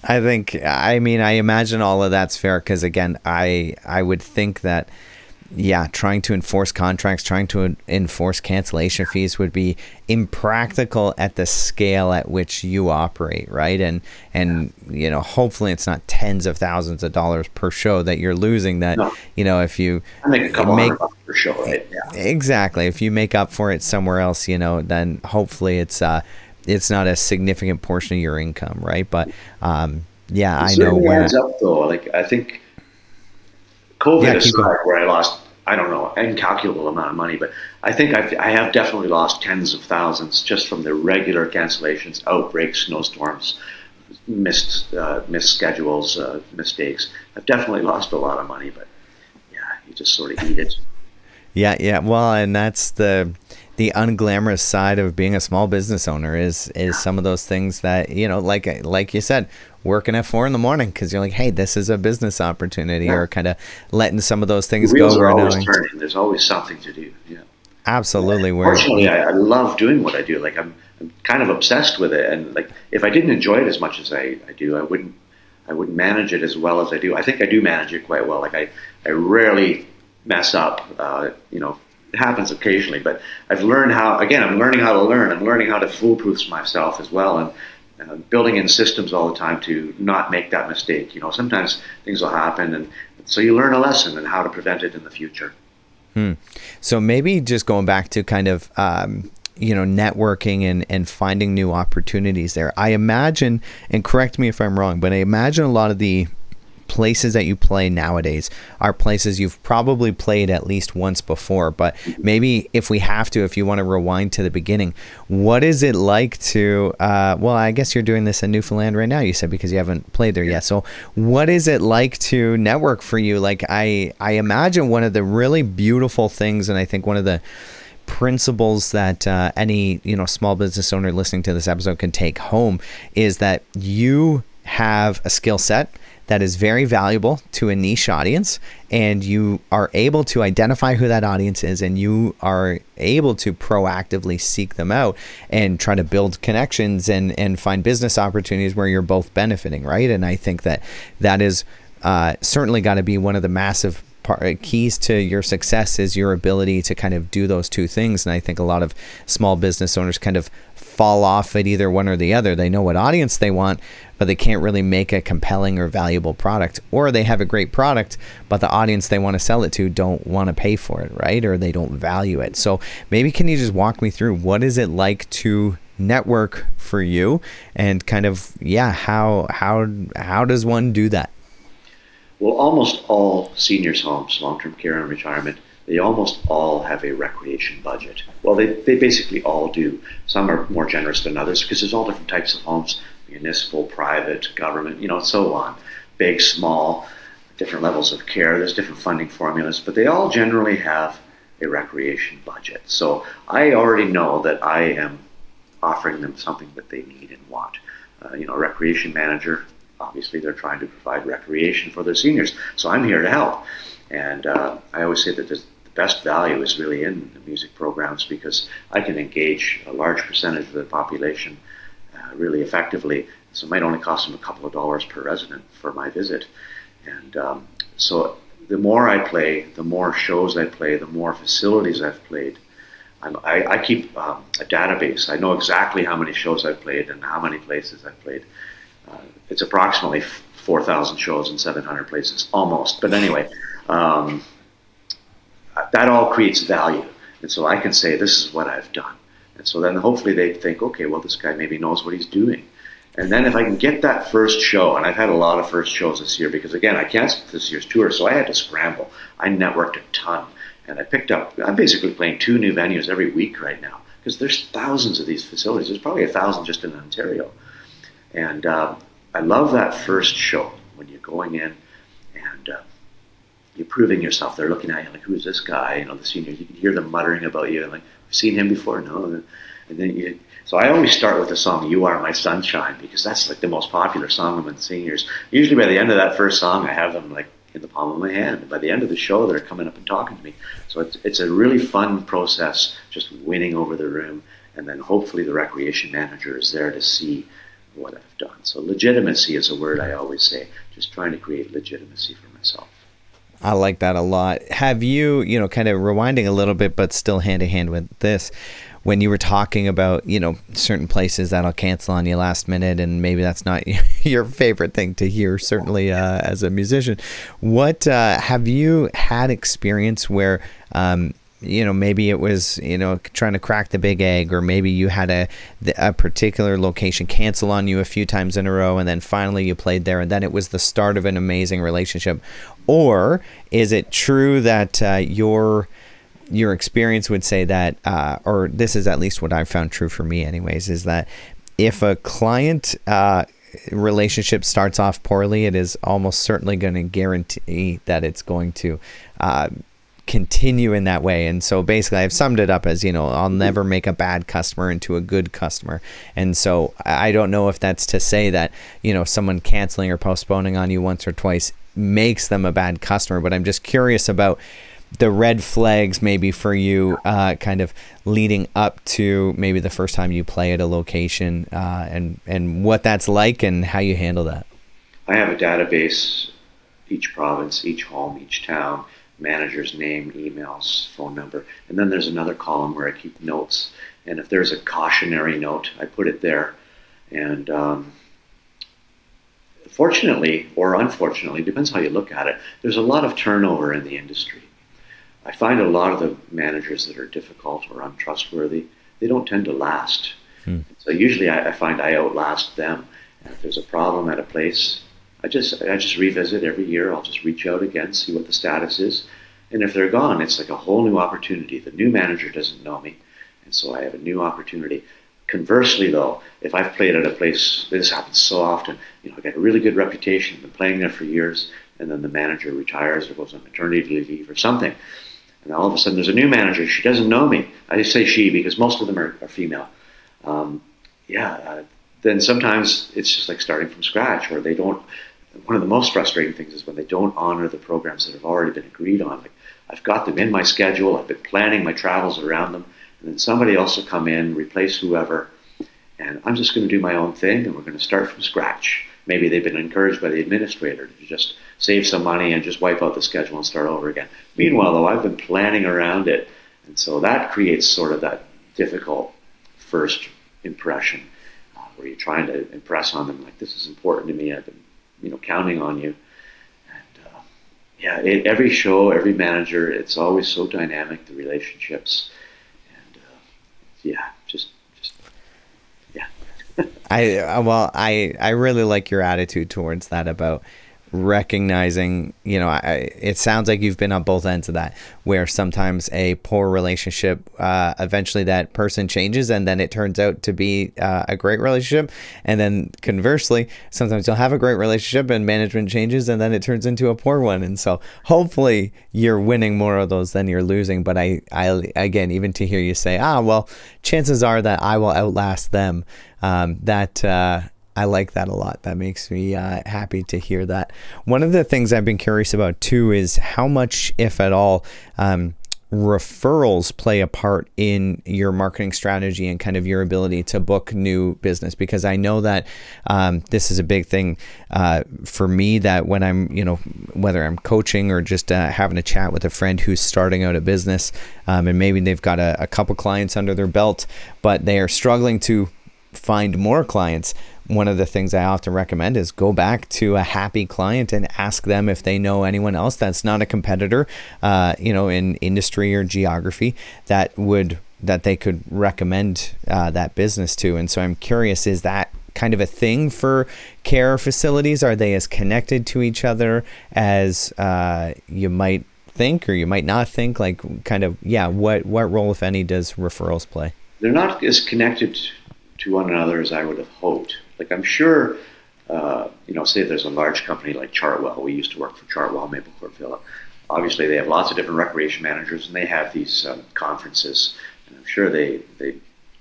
I imagine all of that's fair because again, I would think that trying to enforce contracts, trying to enforce cancellation fees would be impractical at the scale at which you operate, right? And hopefully it's not tens of thousands of dollars per show that you're losing. That if you make a couple $100 per show, right? Yeah. Exactly. If you make up for it somewhere else, then hopefully it's not a significant portion of your income, right? But I know when it adds up though. Like I think COVID aside, where I lost I don't know, incalculable amount of money, but I think I have definitely lost tens of thousands just from the regular cancellations, outbreaks, snowstorms, missed schedules, mistakes. I've definitely lost a lot of money, but yeah, you just sort of eat it. Yeah. Well, and that's the unglamorous side of being a small business owner is some of those things that, like you said, working at 4 a.m. because you're like, hey, this is a business opportunity, or kind of letting some of those things the wheels go. Are always turning. There's always something to do. Yeah. Absolutely. Fortunately, I love doing what I do. Like I'm kind of obsessed with it, and like if I didn't enjoy it as much as I do, I wouldn't manage it as well as I do. I think I do manage it quite well. Like I rarely mess up. It happens occasionally, but I've learned how. Again, I'm learning how to learn. I'm learning how to foolproof myself as well, and building in systems all the time to not make that mistake. Sometimes things will happen, and so you learn a lesson and how to prevent it in the future. So maybe just going back to kind of, networking and finding new opportunities there. I imagine, and correct me if I'm wrong, but I imagine a lot of the places that you play nowadays are places you've probably played at least once before. But maybe if you want to rewind to the beginning, what is it like to, I guess you're doing this in Newfoundland right now, you said, because you haven't played there yet. So what is it like to network for you? Like I imagine one of the really beautiful things, and I think one of the principles that any small business owner listening to this episode can take home is that you have a skill set that is very valuable to a niche audience, and you are able to identify who that audience is, and you are able to proactively seek them out and try to build connections and find business opportunities where you're both benefiting, right? And I think that is certainly got to be one of the massive keys to your success, is your ability to kind of do those two things. And I think a lot of small business owners kind of fall off at either one or the other. They know what audience they want, but they can't really make a compelling or valuable product, or they have a great product, but the audience they want to sell it to don't want to pay for it, right? Or they don't value it. So maybe can you just walk me through, what is it like to network for you, and kind of, how does one do that? Well, almost all seniors' homes, long-term care and retirement, they almost all have a recreation budget. Well, they basically all do. Some are more generous than others because there's all different types of homes, municipal, private, government, so on. Big, small, different levels of care. There's different funding formulas, but they all generally have a recreation budget. So I already know that I am offering them something that they need and want. A recreation manager, obviously they're trying to provide recreation for their seniors, so I'm here to help. And I always say that the best value is really in the music programs, because I can engage a large percentage of the population really effectively. So it might only cost them a couple of dollars per resident for my visit. And so the more I play, the more shows I play, the more facilities I've played. I keep a database. I know exactly how many shows I've played and how many places I've played. It's approximately 4,000 shows in 700 places, almost. But anyway, that all creates value. And so I can say, this is what I've done. And so then hopefully they think, okay, well, this guy maybe knows what he's doing. And then if I can get that first show, and I've had a lot of first shows this year, because again, I canceled this year's tour, so I had to scramble. I networked a ton. And I'm basically playing 2 new venues every week right now, because there's thousands of these facilities. There's probably 1,000 just in Ontario. And I love that first show when you're going in and you're proving yourself. They're looking at you like, who's this guy? The seniors, you can hear them muttering about you. And like, I've seen him before? No. And then so I always start with the song, You Are My Sunshine, because that's like the most popular song among seniors. Usually by the end of that first song, I have them like in the palm of my hand. And by the end of the show, they're coming up and talking to me. So it's a really fun process, just winning over the room. And then hopefully the recreation manager is there to see what I've done. So legitimacy is a word I always say, just trying to create legitimacy for myself. I like that a lot. Have you, kind of rewinding a little bit, but still hand in hand with this, when you were talking about, certain places that'll cancel on you last minute, and maybe that's not your favorite thing to hear, certainly as a musician, what have you had experience where, maybe it was, trying to crack the big egg, or maybe you had a particular location cancel on you a few times in a row, and then finally you played there, and then it was the start of an amazing relationship, Or is it true that your experience would say that, or this is at least what I've found true for me anyways, is that if a client relationship starts off poorly, it is almost certainly going to guarantee that it's going to continue in that way. And so basically I've summed it up as, I'll never make a bad customer into a good customer. And so I don't know if that's to say that, someone canceling or postponing on you once or twice makes them a bad customer, but I'm just curious about the red flags maybe for you kind of leading up to maybe the first time you play at a location, and what that's like and how you handle that. I have a database, each province, each home, each town, manager's name, emails, phone number, and then there's another column where I keep notes. And if there's a cautionary note, I put it there. And fortunately or unfortunately, depends how you look at it, there's a lot of turnover in the industry. I find a lot of the managers that are difficult or untrustworthy, they don't tend to last. So usually I find I outlast them. And if there's a problem at a place, I just revisit every year. I'll just reach out again, see what the status is. And if they're gone, it's like a whole new opportunity. The new manager doesn't know me, and so I have a new opportunity. Conversely, though, if I've played at a place, this happens so often, I get a really good reputation, been playing there for years, and then the manager retires or goes on maternity leave or something. And all of a sudden there's a new manager. She doesn't know me. I just say she because most of them are female. Then sometimes it's just like starting from scratch, or they don't. One of the most frustrating things is when they don't honor the programs that have already been agreed on. Like, I've got them in my schedule. I've been planning my travels around them. And then somebody else will come in, replace whoever, and I'm just going to do my own thing, and we're going to start from scratch. Maybe they've been encouraged by the administrator to just save some money and just wipe out the schedule and start over again. Meanwhile, though, I've been planning around it. And so that creates sort of that difficult first impression where you're trying to impress on them, like, this is important to me. I've been counting on you. And every show, every manager, it's always so dynamic, the relationships. And I really like your attitude towards that about recognizing, it sounds like you've been on both ends of that, where sometimes a poor relationship, eventually that person changes and then it turns out to be a great relationship. And then conversely, sometimes you'll have a great relationship and management changes and then it turns into a poor one. And so hopefully you're winning more of those than you're losing. But I again, even to hear you say, chances are that I will outlast them, I like that a lot. That makes me happy to hear that. One of the things I've been curious about too is how much, if at all, referrals play a part in your marketing strategy and kind of your ability to book new business. Because I know that this is a big thing for me, that when I'm, whether I'm coaching or just having a chat with a friend who's starting out a business, and maybe they've got a couple clients under their belt, but they are struggling to find more clients. One of the things I often recommend is go back to a happy client and ask them if they know anyone else that's not a competitor, in industry or geography that they could recommend that business to. And so I'm curious, is that kind of a thing for care facilities? Are they as connected to each other as you might think, or you might not think? Like, kind of, what role, if any, does referrals play? They're not as connected to one another as I would have hoped. Like, I'm sure, say there's a large company like Chartwell. We used to work for Chartwell, Maple Court Villa. Obviously, they have lots of different recreation managers, and they have these conferences. And I'm sure they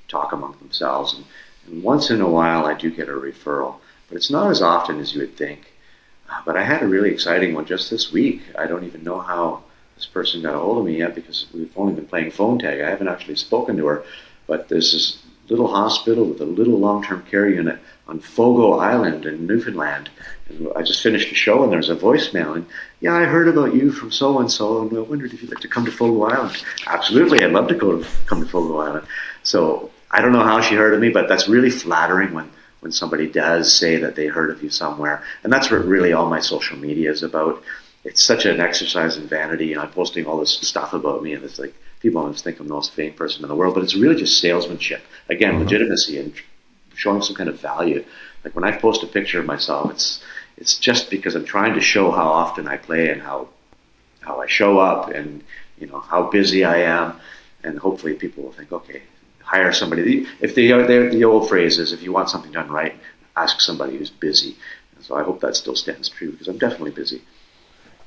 talk among themselves. And once in a while, I do get a referral, but it's not as often as you would think. But I had a really exciting one just this week. I don't even know how this person got a hold of me yet, because we've only been playing phone tag. I haven't actually spoken to her. But there's this little hospital with a little long-term care unit on Fogo Island in Newfoundland. And I just finished the show, and there's a voicemail. And, I heard about you from so-and-so, and I wondered if you'd like to come to Fogo Island. Absolutely, I'd love to come to Fogo Island. So I don't know how she heard of me, but that's really flattering when somebody does say that they heard of you somewhere. And that's what really all my social media is about. It's such an exercise in vanity. I'm posting all this stuff about me, and it's like, people always think I'm the most vain person in the world, but it's really just salesmanship. Again, legitimacy, and showing some kind of value. Like when I post a picture of myself, it's just because I'm trying to show how often I play and how I show up, and how busy I am, and hopefully people will think, okay, hire somebody. If the old phrase is, if you want something done right, ask somebody who's busy. And so I hope that still stands true, because I'm definitely busy.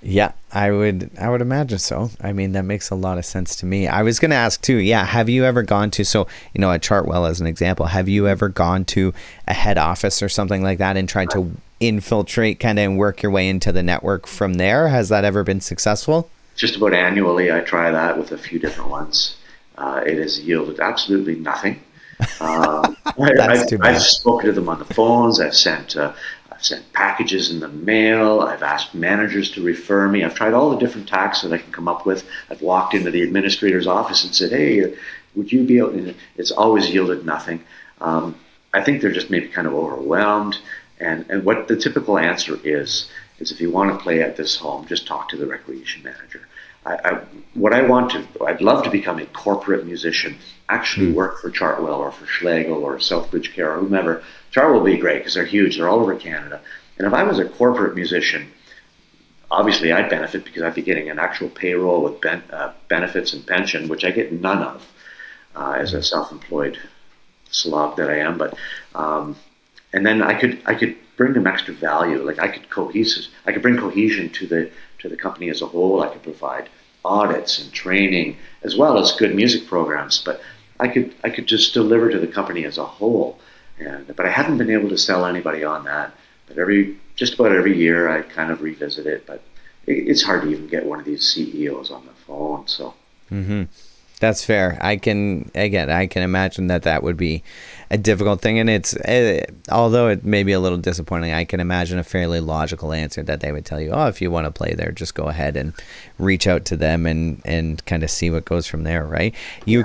Yeah, I would imagine so. I mean, that makes a lot of sense to me. I was going to ask too, have you ever gone to, at Chartwell as an example, have you ever gone to a head office or something like that and tried to infiltrate kind of and work your way into the network from there? Has that ever been successful? Just about annually, I try that with a few different ones. It has yielded absolutely nothing. I've spoken to them on the phones. I've sent packages in the mail. I've asked managers to refer me. I've tried all the different tacks that I can come up with. I've walked into the administrator's office and said, "Hey, would you be able?" And it's always yielded nothing. I think they're just maybe kind of overwhelmed. And what the typical answer is if you want to play at this home, just talk to the recreation manager. I'd love to become a corporate musician, actually work for Chartwell or for Schlegel or Southbridge Care or whomever. Chartwell will be great because they're huge. They're all over Canada. And if I was a corporate musician, obviously I'd benefit because I'd be getting an actual payroll with benefits and pension, which I get none of as a self-employed slob that I am. But and then I could bring them extra value. Like I could bring cohesion to the company as a whole. I could provide audits and training as well as good music programs. But I could just deliver to the company as a whole. But I haven't been able to sell anybody on that. But just about every year I kind of revisit it. But it's hard to even get one of these CEOs on the phone. So. Mm-hmm. That's fair. I can imagine that would be a difficult thing, and it's although it may be a little disappointing, I can imagine a fairly logical answer that they would tell you, if you want to play there, just go ahead and reach out to them and kind of see what goes from there, right? You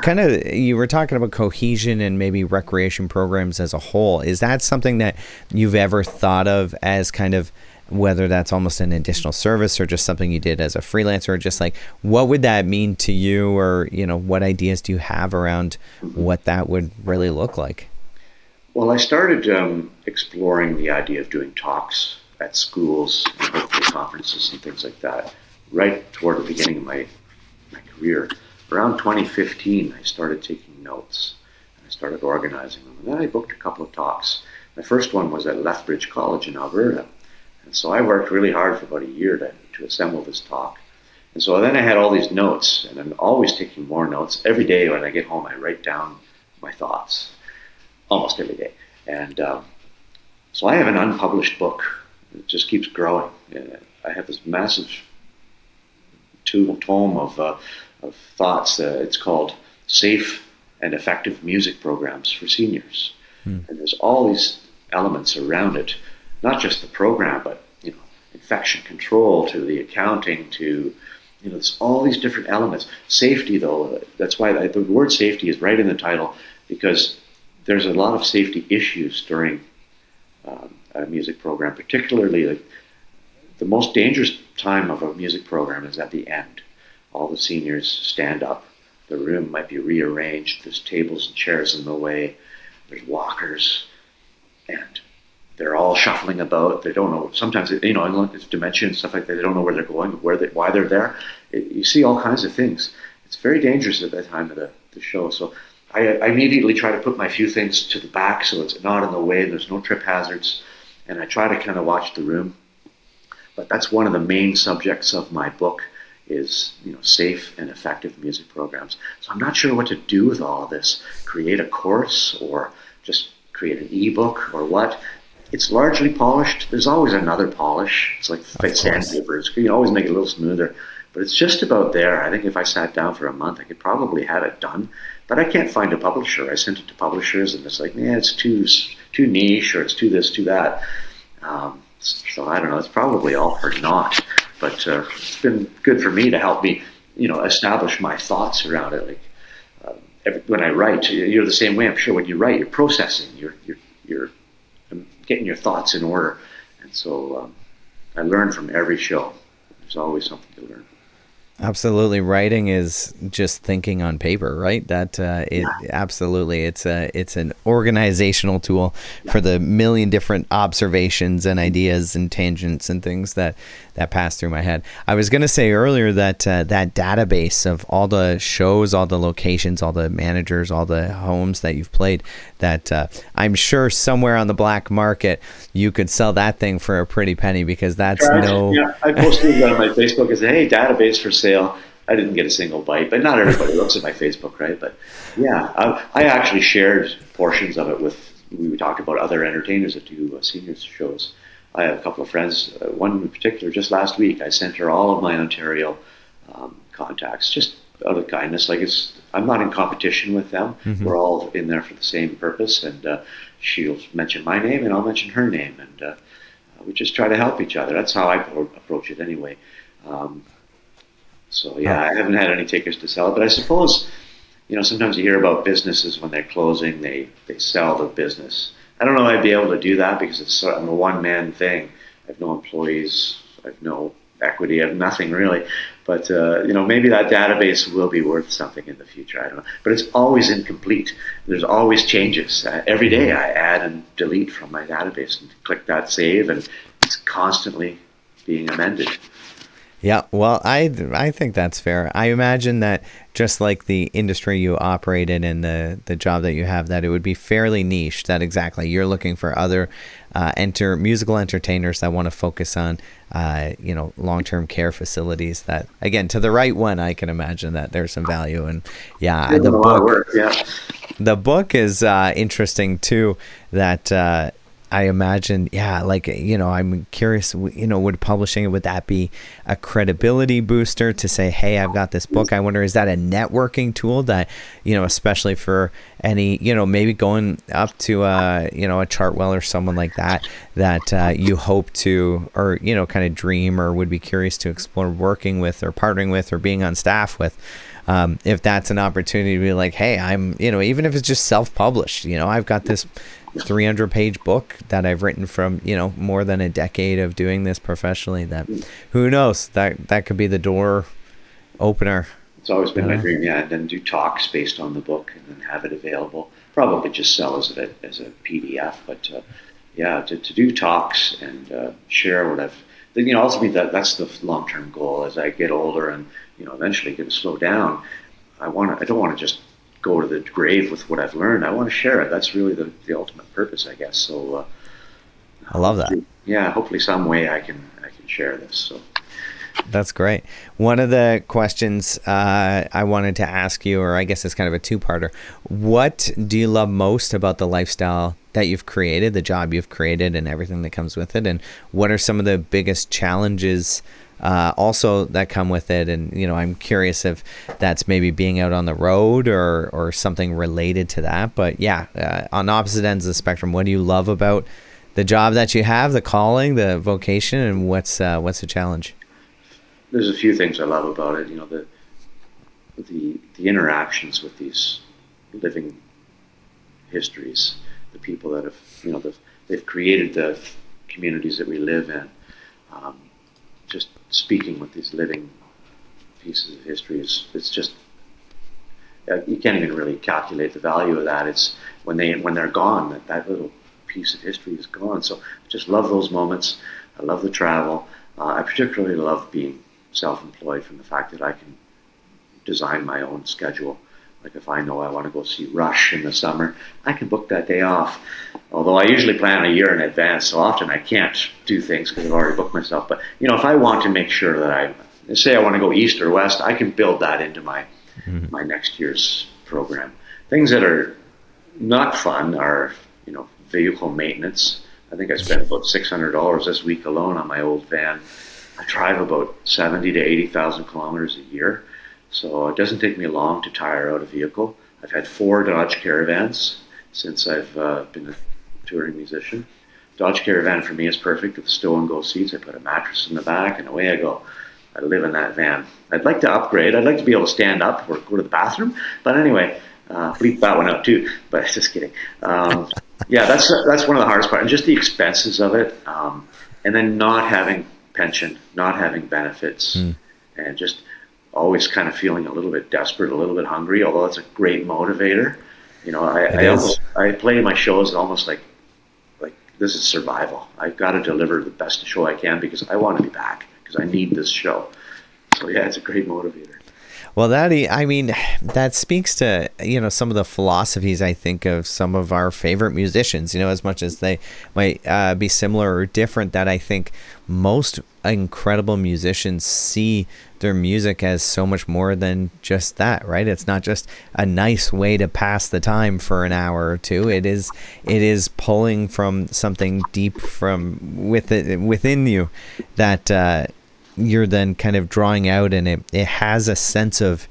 were talking about cohesion and maybe recreation programs as a whole. Is that something that you've ever thought of as kind of, whether that's almost an additional service or just something you did as a freelancer, or just like, what would that mean to you, or what ideas do you have around what that would really look like? Well, I started exploring the idea of doing talks at schools and hopefully conferences and things like that right toward the beginning of my career. Around 2015, I started taking notes and I started organizing them. And then I booked a couple of talks. My first one was at Lethbridge College in Alberta. And so I worked really hard for about a year to assemble this talk. And so then I had all these notes, and I'm always taking more notes. Every day when I get home, I write down my thoughts, almost every day. And so I have an unpublished book. It just keeps growing. I have this massive tome of thoughts. It's called Safe and Effective Music Programs for Seniors. And there's all these elements around it. Not just the program, but infection control to the accounting to there's all these different elements. Safety, though, that's why the word safety is right in the title, because there's a lot of safety issues during a music program. Particularly, like, the most dangerous time of a music program is at the end. All the seniors stand up. The room might be rearranged. There's tables and chairs in the way. There's walkers, and they're all shuffling about. They don't know. Sometimes, it's dementia and stuff like that. They don't know where they're going, why they're there. You see all kinds of things. It's very dangerous at that time of the show. So I immediately try to put my few things to the back so it's not in the way. There's no trip hazards. And I try to kind of watch the room. But that's one of the main subjects of my book is, safe and effective music programs. So I'm not sure what to do with all of this. Create a course or just create an ebook or what. It's largely polished. There's always another polish. It's like sandpaper. You can always make it a little smoother. But it's just about there. I think if I sat down for a month, I could probably have it done. But I can't find a publisher. I sent it to publishers, and it's like, it's too niche, or it's too this, too that. So I don't know. It's probably all for naught. But it's been good for me to help me, establish my thoughts around it. Like when I write, you're the same way. I'm sure when you write, you're processing. You're getting your thoughts in order. And so I learn from every show. There's always something to learn. Absolutely. Writing is just thinking on paper, right? Absolutely. It's an organizational tool for the million different observations and ideas and tangents and things that pass through my head. I was going to say earlier that that database of all the shows, all the locations, all the managers, all the homes that you've played, that I'm sure somewhere on the black market you could sell that thing for a pretty penny, because that's Yeah, I posted it on my Facebook as, hey, database for sale. I didn't get a single bite, but not everybody looks at my Facebook, right? But yeah, I actually shared portions of it with, we talked about other entertainers that do seniors shows. I have a couple of friends, one in particular, just last week, I sent her all of my Ontario contacts, just out of kindness. I'm not in competition with them. Mm-hmm. We're all in there for the same purpose, and she'll mention my name and I'll mention her name, and we just try to help each other. That's how I approach it anyway. So yeah, I haven't had any takers to sell it, but I suppose, sometimes you hear about businesses when they're closing, they sell the business. I don't know if I'd be able to do that, because I'm a one-man thing. I have no employees, I have no equity, I have nothing really. But maybe that database will be worth something in the future. I don't know. But it's always incomplete. There's always changes. Every day I add and delete from my database and click that save, and it's constantly being amended. Yeah, well, I think that's fair. I imagine that just like the industry you operate in and the job that you have, that it would be fairly niche, that exactly you're looking for other musical entertainers that want to focus on long-term care facilities. That, again, to the right one, I can imagine that there's some value. And yeah, the book is interesting too, that I imagine, I'm curious, would publishing it, would that be a credibility booster to say, hey, I've got this book? I wonder, is that a networking tool that, especially for any, maybe going up to, a Chartwell or someone like that you hope to, or, kind of dream or would be curious to explore working with or partnering with or being on staff with? If that's an opportunity to be like, hey, I'm, even if it's just self-published, I've got this 300-page book that I've written from, more than a decade of doing this professionally, that who knows, that could be the door opener. It's always been my dream, and then do talks based on the book and then have it available. Probably just sell as a PDF, but to do talks and share what I've, ultimately that's the long-term goal. As I get older and, eventually get to slow down, I don't want to just go to the grave with what I've learned. I want to share it. That's really the ultimate purpose, I guess. So I love that. Yeah, hopefully some way I can share this. So that's great. One of the questions I wanted to ask you, or I guess it's kind of a two-parter. What do you love most about the lifestyle that you've created, the job you've created, and everything that comes with it? And what are some of the biggest challenges also that come with it? And I'm curious if that's maybe being out on the road or something related to that. But on opposite ends of the spectrum, what do you love about the job that you have, the calling, the vocation, and what's the challenge? There's a few things I love about it. The interactions with these living histories, the people that have they've created the communities that we live in. Just speaking with these living pieces of history it's just, you can't even really calculate the value of that. It's when they're gone, that little piece of history is gone. So I just love those moments. I love the travel. I particularly love being self-employed, from the fact that I can design my own schedule. Like if I know I want to go see Rush in the summer, I can book that day off. Although I usually plan a year in advance, so often I can't do things because I've already booked myself. But if I want to make sure that say I want to go east or west, I can build that into my next year's program. Things that are not fun are vehicle maintenance. I think I spent about $600 this week alone on my old van. I drive about 70 to 80,000 kilometers a year. So it doesn't take me long to tire out a vehicle. I've had 4 Dodge Caravans since I've been a touring musician. Dodge Caravan for me is perfect with stow and go seats. I put a mattress in the back and away I go. I live in that van. I'd like to upgrade. I'd like to be able to stand up or go to the bathroom. But anyway, bleep that one out too. But just kidding. That's one of the hardest parts. And just the expenses of it. And then not having pension, not having benefits. And just always kind of feeling a little bit desperate, a little bit hungry, although it's a great motivator. It is. I play my shows almost like this is survival. I've got to deliver the best show I can because I want to be back because I need this show. So yeah, it's a great motivator. Well, that speaks to, some of the philosophies, I think, of some of our favorite musicians, as much as they might be similar or different, that I think most incredible musicians see their music as so much more than just that, right? It's not just a nice way to pass the time for an hour or two. It is pulling from something deep from within you that you're then kind of drawing out, and it has a sense of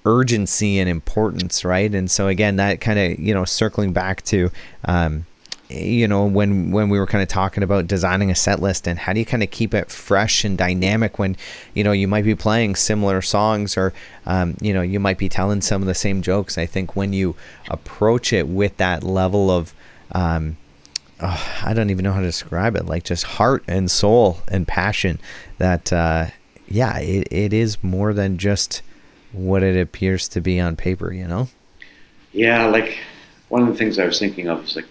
urgency and importance, right? And so again, that kind of, circling back to, when we were kind of talking about designing a set list and how do you kind of keep it fresh and dynamic when, you might be playing similar songs or, you might be telling some of the same jokes. I think when you approach it with that level of, I don't even know how to describe it, like just heart and soul and passion, that it is more than just what it appears to be on paper, Yeah, like one of the things I was thinking of is like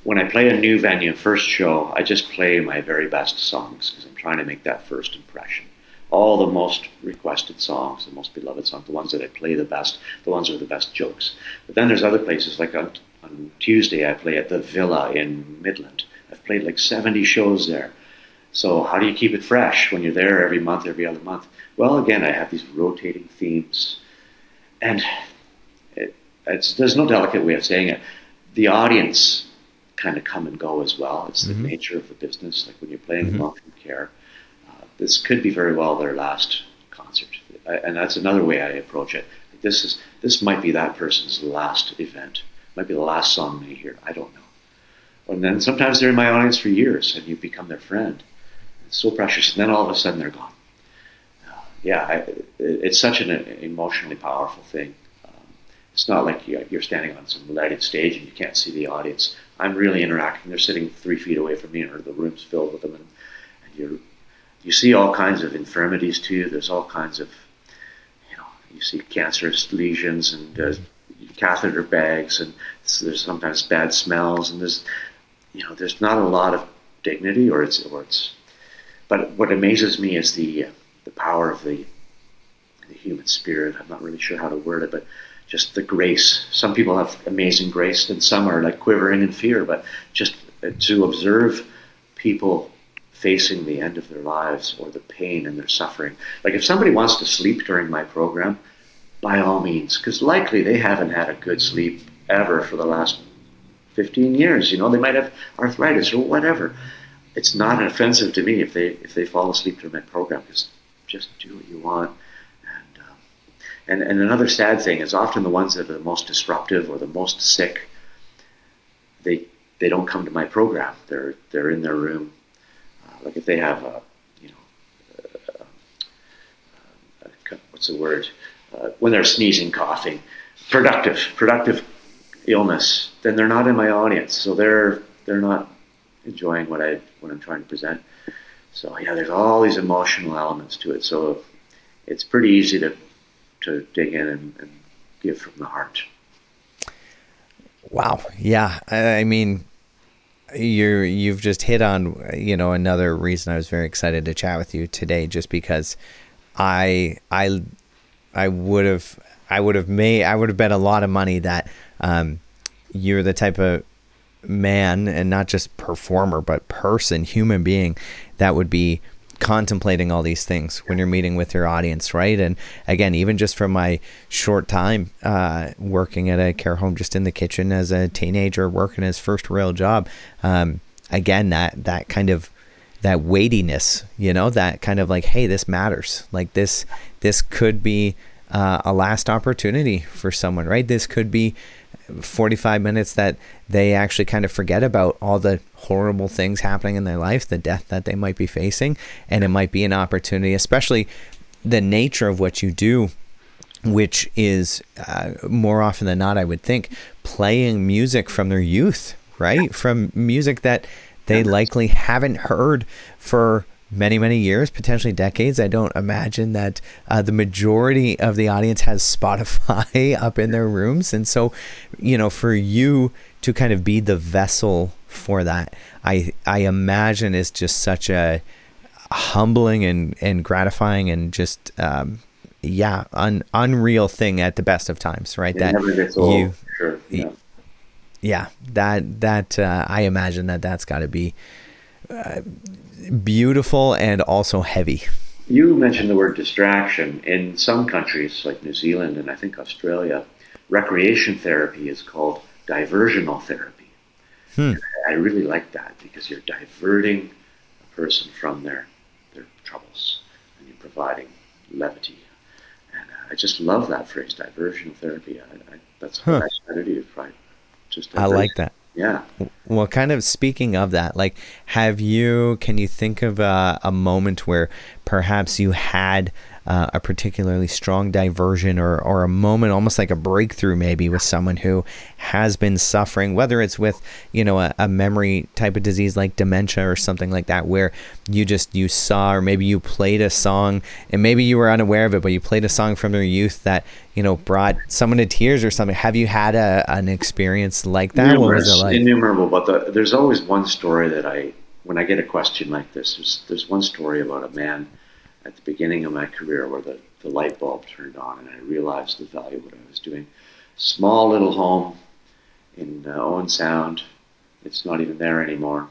when I play a new venue, first show, I just play my very best songs because I'm trying to make that first impression. All the most requested songs, the most beloved songs, the ones that I play the best, the ones with the best jokes. But then there's other places, like on Tuesday I play at the Villa in Midland. I've played like 70 shows there. So how do you keep it fresh when you're there every month, every other month? Well, again, I have these rotating themes. And there's no delicate way of saying it. The audience kind of come and go as well. It's the nature of the business. Like when you're playing in long-term care, this could be very well their last concert. And that's another way I approach it. This might be that person's last event. Might be the last song they hear. I don't know. And then sometimes they're in my audience for years, and you become their friend. It's so precious. And then all of a sudden they're gone. It's such an emotionally powerful thing. It's not like you're standing on some lighted stage and you can't see the audience. I'm really interacting. They're sitting 3 feet away from me, or the room's filled with them, and you see all kinds of infirmities too. There's all kinds of, you see cancerous lesions and catheter bags, and there's sometimes bad smells, and there's not a lot of dignity, but what amazes me is the power of the human spirit. I'm not really sure how to word it, but just the grace. Some people have amazing grace, and some are like quivering in fear, but just to observe people facing the end of their lives or the pain and their suffering. Like if somebody wants to sleep during my program, by all means, because likely they haven't had a good sleep ever for the last 15 years. They might have arthritis or whatever. It's not offensive to me if they fall asleep during my program, because just do what you want. And another sad thing is often the ones that are the most disruptive or the most sick, they don't come to my program. They're in their room. Like if they have what's the word? When they're sneezing, coughing, productive illness, then they're not in my audience. So they're not enjoying what I'm trying to present. So yeah, there's all these emotional elements to it. So it's pretty easy to dig in and give from the heart. Wow. Yeah. I mean, you've just hit on, another reason I was very excited to chat with you today, just because I would have bet a lot of money that you're the type of man, and not just performer, but person, human being, that would be contemplating all these things when you're meeting with your audience, right? And again, even just from my short time working at a care home, just in the kitchen as a teenager, working his first real job, again, that kind of that weightiness, that kind of like, hey, this matters. Like this could be a last opportunity for someone, right? This could be 45 minutes that they actually kind of forget about all the horrible things happening in their life, the death that they might be facing, and it might be an opportunity, especially the nature of what you do, which is more often than not, I would think, playing music from their youth, right? From music that they likely haven't heard for many, many years, potentially decades. I don't imagine that the majority of the audience has Spotify up in their rooms. And so, for you to kind of be the vessel for that, I imagine is just such a humbling and gratifying and just, unreal thing at the best of times, right? It never gets old, for sure. Yeah, that I imagine that's got to be beautiful and also heavy. You mentioned the word distraction. In some countries, like New Zealand and I think Australia, recreation therapy is called diversional therapy. I really like that because you're diverting a person from their troubles and you're providing levity. And I just love that phrase, diversional therapy. That's what I studied, right? I like that. Yeah. Well, kind of speaking of that, like, can you think of a moment where perhaps you had a particularly strong diversion or a moment, almost like a breakthrough maybe with someone who has been suffering, whether it's with, a memory type of disease like dementia or something like that, where you saw, or maybe you played a song and maybe you were unaware of it, but you played a song from their youth that, brought someone to tears or something. Have you had an experience like that? What was it like? Innumerable, but there's always one story that when I get a question like this, there's one story about a man at the beginning of my career where the light bulb turned on and I realized the value of what I was doing. Small little home in Owen Sound. It's not even there anymore.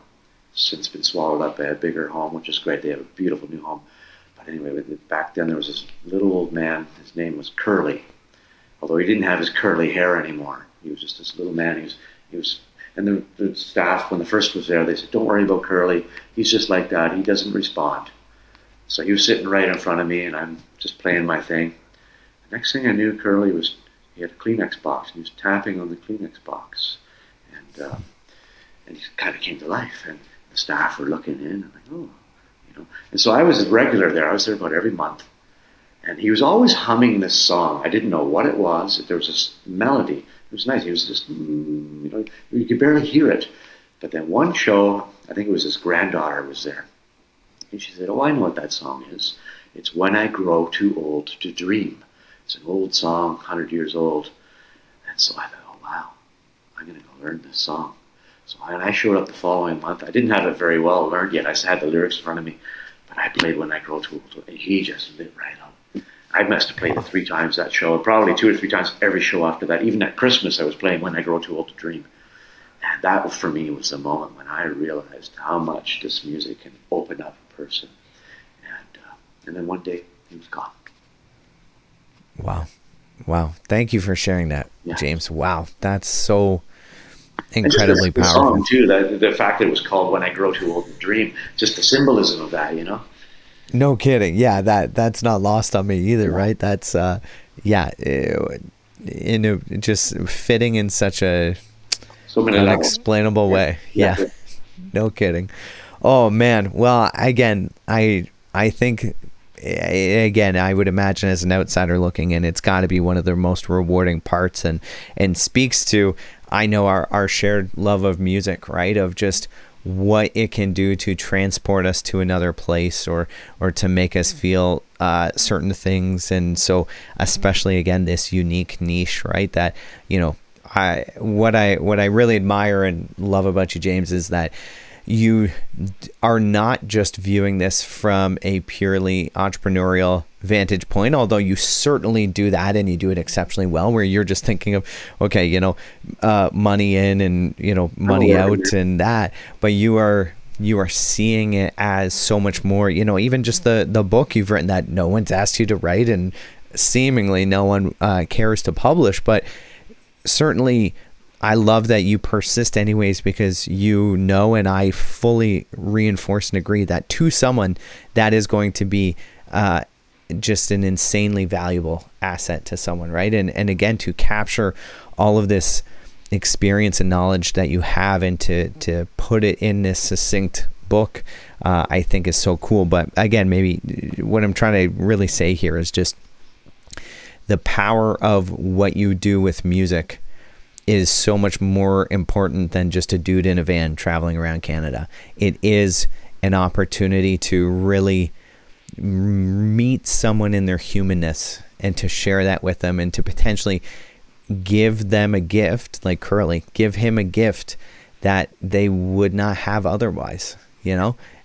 Since been swallowed up by a bigger home, which is great. They have a beautiful new home. But anyway, back then there was this little old man. His name was Curly, although he didn't have his curly hair anymore. He was just this little man. He was, and the staff, when the first was there, they said, "Don't worry about Curly. He's just like that. He doesn't respond." So he was sitting right in front of me, and I'm just playing my thing. The next thing I knew, Curly he had a Kleenex box, and he was tapping on the Kleenex box. And he kind of came to life, and the staff were looking in, and like, oh, And so I was regular there. I was there about every month. And he was always humming this song. I didn't know what it was. There was this melody. It was nice. He was just, you could barely hear it. But then one show, I think it was his granddaughter was there. And she said, "Oh, I know what that song is. It's When I Grow Too Old to Dream." It's an old song, 100 years old. And so I thought, oh, wow, I'm going to go learn this song. So when I showed up the following month, I didn't have it very well learned yet. I just had the lyrics in front of me. But I played When I Grow Too Old. And he just lit right up. I must have played it 3 times that show, and probably 2 or 3 times every show after that. Even at Christmas, I was playing When I Grow Too Old to Dream. And that, for me, was the moment when I realized how much this music can open up a person. And then one day, he was gone. Wow. Thank you for sharing that, James. Wow. That's so incredibly powerful. The song, too, the fact that it was called When I Grow Too Old to Dream, just the symbolism of that, No kidding. Yeah, that's not lost on me either, right? That's, just fitting in such a unexplainable way. Yeah. No kidding. Oh, man. Well, again, I think, I would imagine as an outsider looking in, it's got to be one of the most rewarding parts and speaks to, I know, our shared love of music, right? Of just what it can do to transport us to another place or to make us feel certain things. And so especially, again, this unique niche, right? That, what I really admire and love about you, James, is that you are not just viewing this from a purely entrepreneurial vantage point, although you certainly do that and you do it exceptionally well, where you're just thinking of, okay, money in and, money out and that, but you are seeing it as so much more, even just the book you've written that no one's asked you to write and seemingly no one cares to publish, but certainly I love that you persist anyways, because and I fully reinforce and agree that to someone that is going to be just an insanely valuable asset to someone, right? And again, to capture all of this experience and knowledge that you have and to put it in this succinct book, I think is so cool. But again, maybe what I'm trying to really say here is just the power of what you do with music is so much more important than just a dude in a van traveling around Canada. It is an opportunity to really meet someone in their humanness and to share that with them and to potentially give them a gift, like Curly, give him a gift that they would not have otherwise,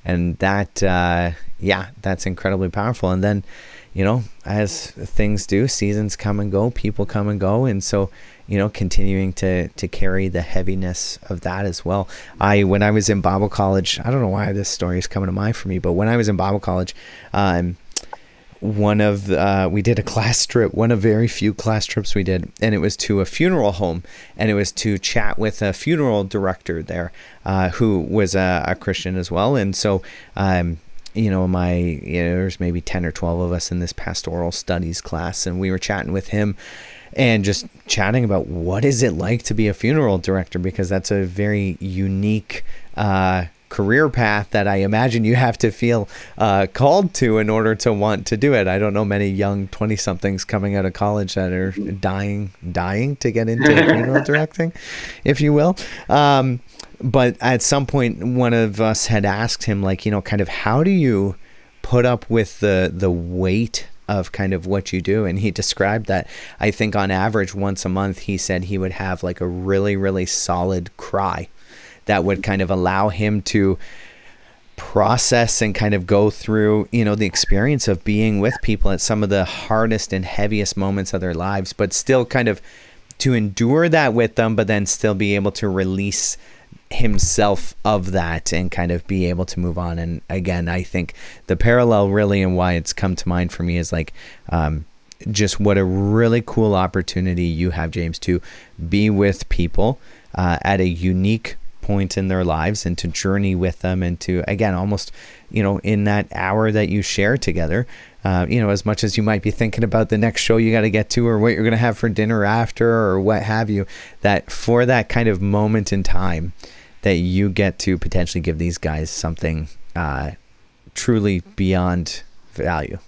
and that, that's incredibly powerful. And then, as things do, seasons come and go, people come and go. And so, continuing to carry the heaviness of that as well. When I was in Bible college, I don't know why this story is coming to mind for me, but when I was in Bible college, we did a class trip, one of very few class trips we did, and it was to a funeral home, and it was to chat with a funeral director there, who was a Christian as well. And so, there's maybe 10 or 12 of us in this pastoral studies class, and we were chatting with him and just chatting about what is it like to be a funeral director, because that's a very unique career path that I imagine you have to feel called to in order to want to do it. I don't know many young 20-somethings coming out of college that are dying to get into funeral directing, if you will. But at some point, one of us had asked him, kind of, how do you put up with the weight of kind of what you do? And he described that, I think on average, once a month, he said he would have like a really, really solid cry that would kind of allow him to process and kind of go through, the experience of being with people at some of the hardest and heaviest moments of their lives, but still kind of to endure that with them, but then still be able to release himself of that and kind of be able to move on. And again, I think the parallel really, and why it's come to mind for me, is just what a really cool opportunity you have, James, to be with people at a unique point in their lives and to journey with them, and to, again, almost, in that hour that you share together, as much as you might be thinking about the next show you got to get to, or what you're going to have for dinner after, or what have you, that for that kind of moment in time that you get to potentially give these guys something truly beyond value,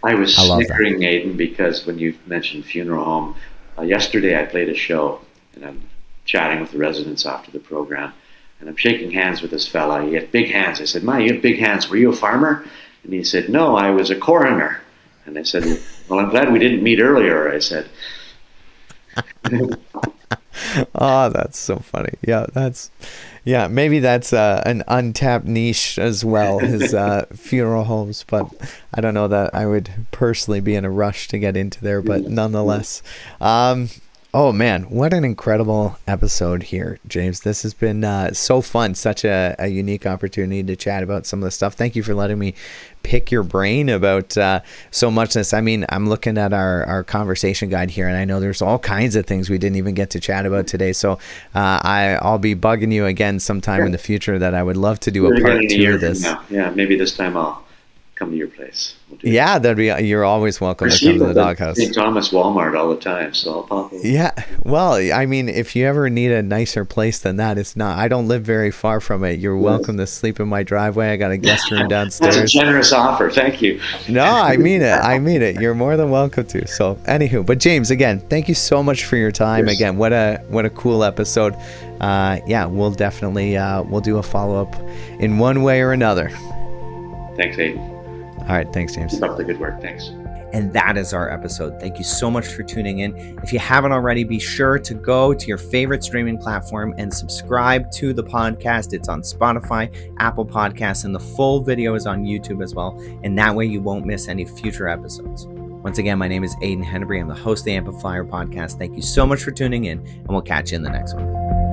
I was snickering, Aidan, because when you mentioned funeral home, yesterday I played a show, and I'm chatting with the residents after the program, and I'm shaking hands with this fella. He had big hands. I said, "My, you have big hands. Were you a farmer?" And he said, "No, I was a coroner." And I said, "Well, I'm glad we didn't meet earlier," I said. Oh, that's so funny. Yeah, maybe that's an untapped niche as well, his funeral homes, but I don't know that I would personally be in a rush to get into there, but nonetheless. Oh man, what an incredible episode here, James. This has been so fun, such a unique opportunity to chat about some of the stuff. Thank you for letting me pick your brain about so much of this. I mean, I'm looking at our conversation guide here, and I know there's all kinds of things we didn't even get to chat about today. So I'll be bugging you again sometime in the future, that I would love to do a part 2 of this. Yeah, maybe this time I'll come to your place. Yeah, you're always welcome to come to the doghouse. St. Thomas Walmart all the time, so I'll pop over. Yeah, well, I mean, if you ever need a nicer place than that, I don't live very far from it. You're welcome to sleep in my driveway. I got a guest room downstairs. That's a generous offer. Thank you. No, I mean it. You're more than welcome to. So anywho, but James, again, thank you so much for your time. Yes. Again, what a cool episode. We'll definitely we'll do a follow-up in one way or another. Thanks, Aidan. All right. Thanks, James. Keep up the good work. Thanks. And that is our episode. Thank you so much for tuning in. If you haven't already, be sure to go to your favorite streaming platform and subscribe to the podcast. It's on Spotify, Apple Podcasts, and the full video is on YouTube as well. And that way you won't miss any future episodes. Once again, my name is Aidan Henry. I'm the host of the Amplifyr Podcast. Thank you so much for tuning in, and we'll catch you in the next one.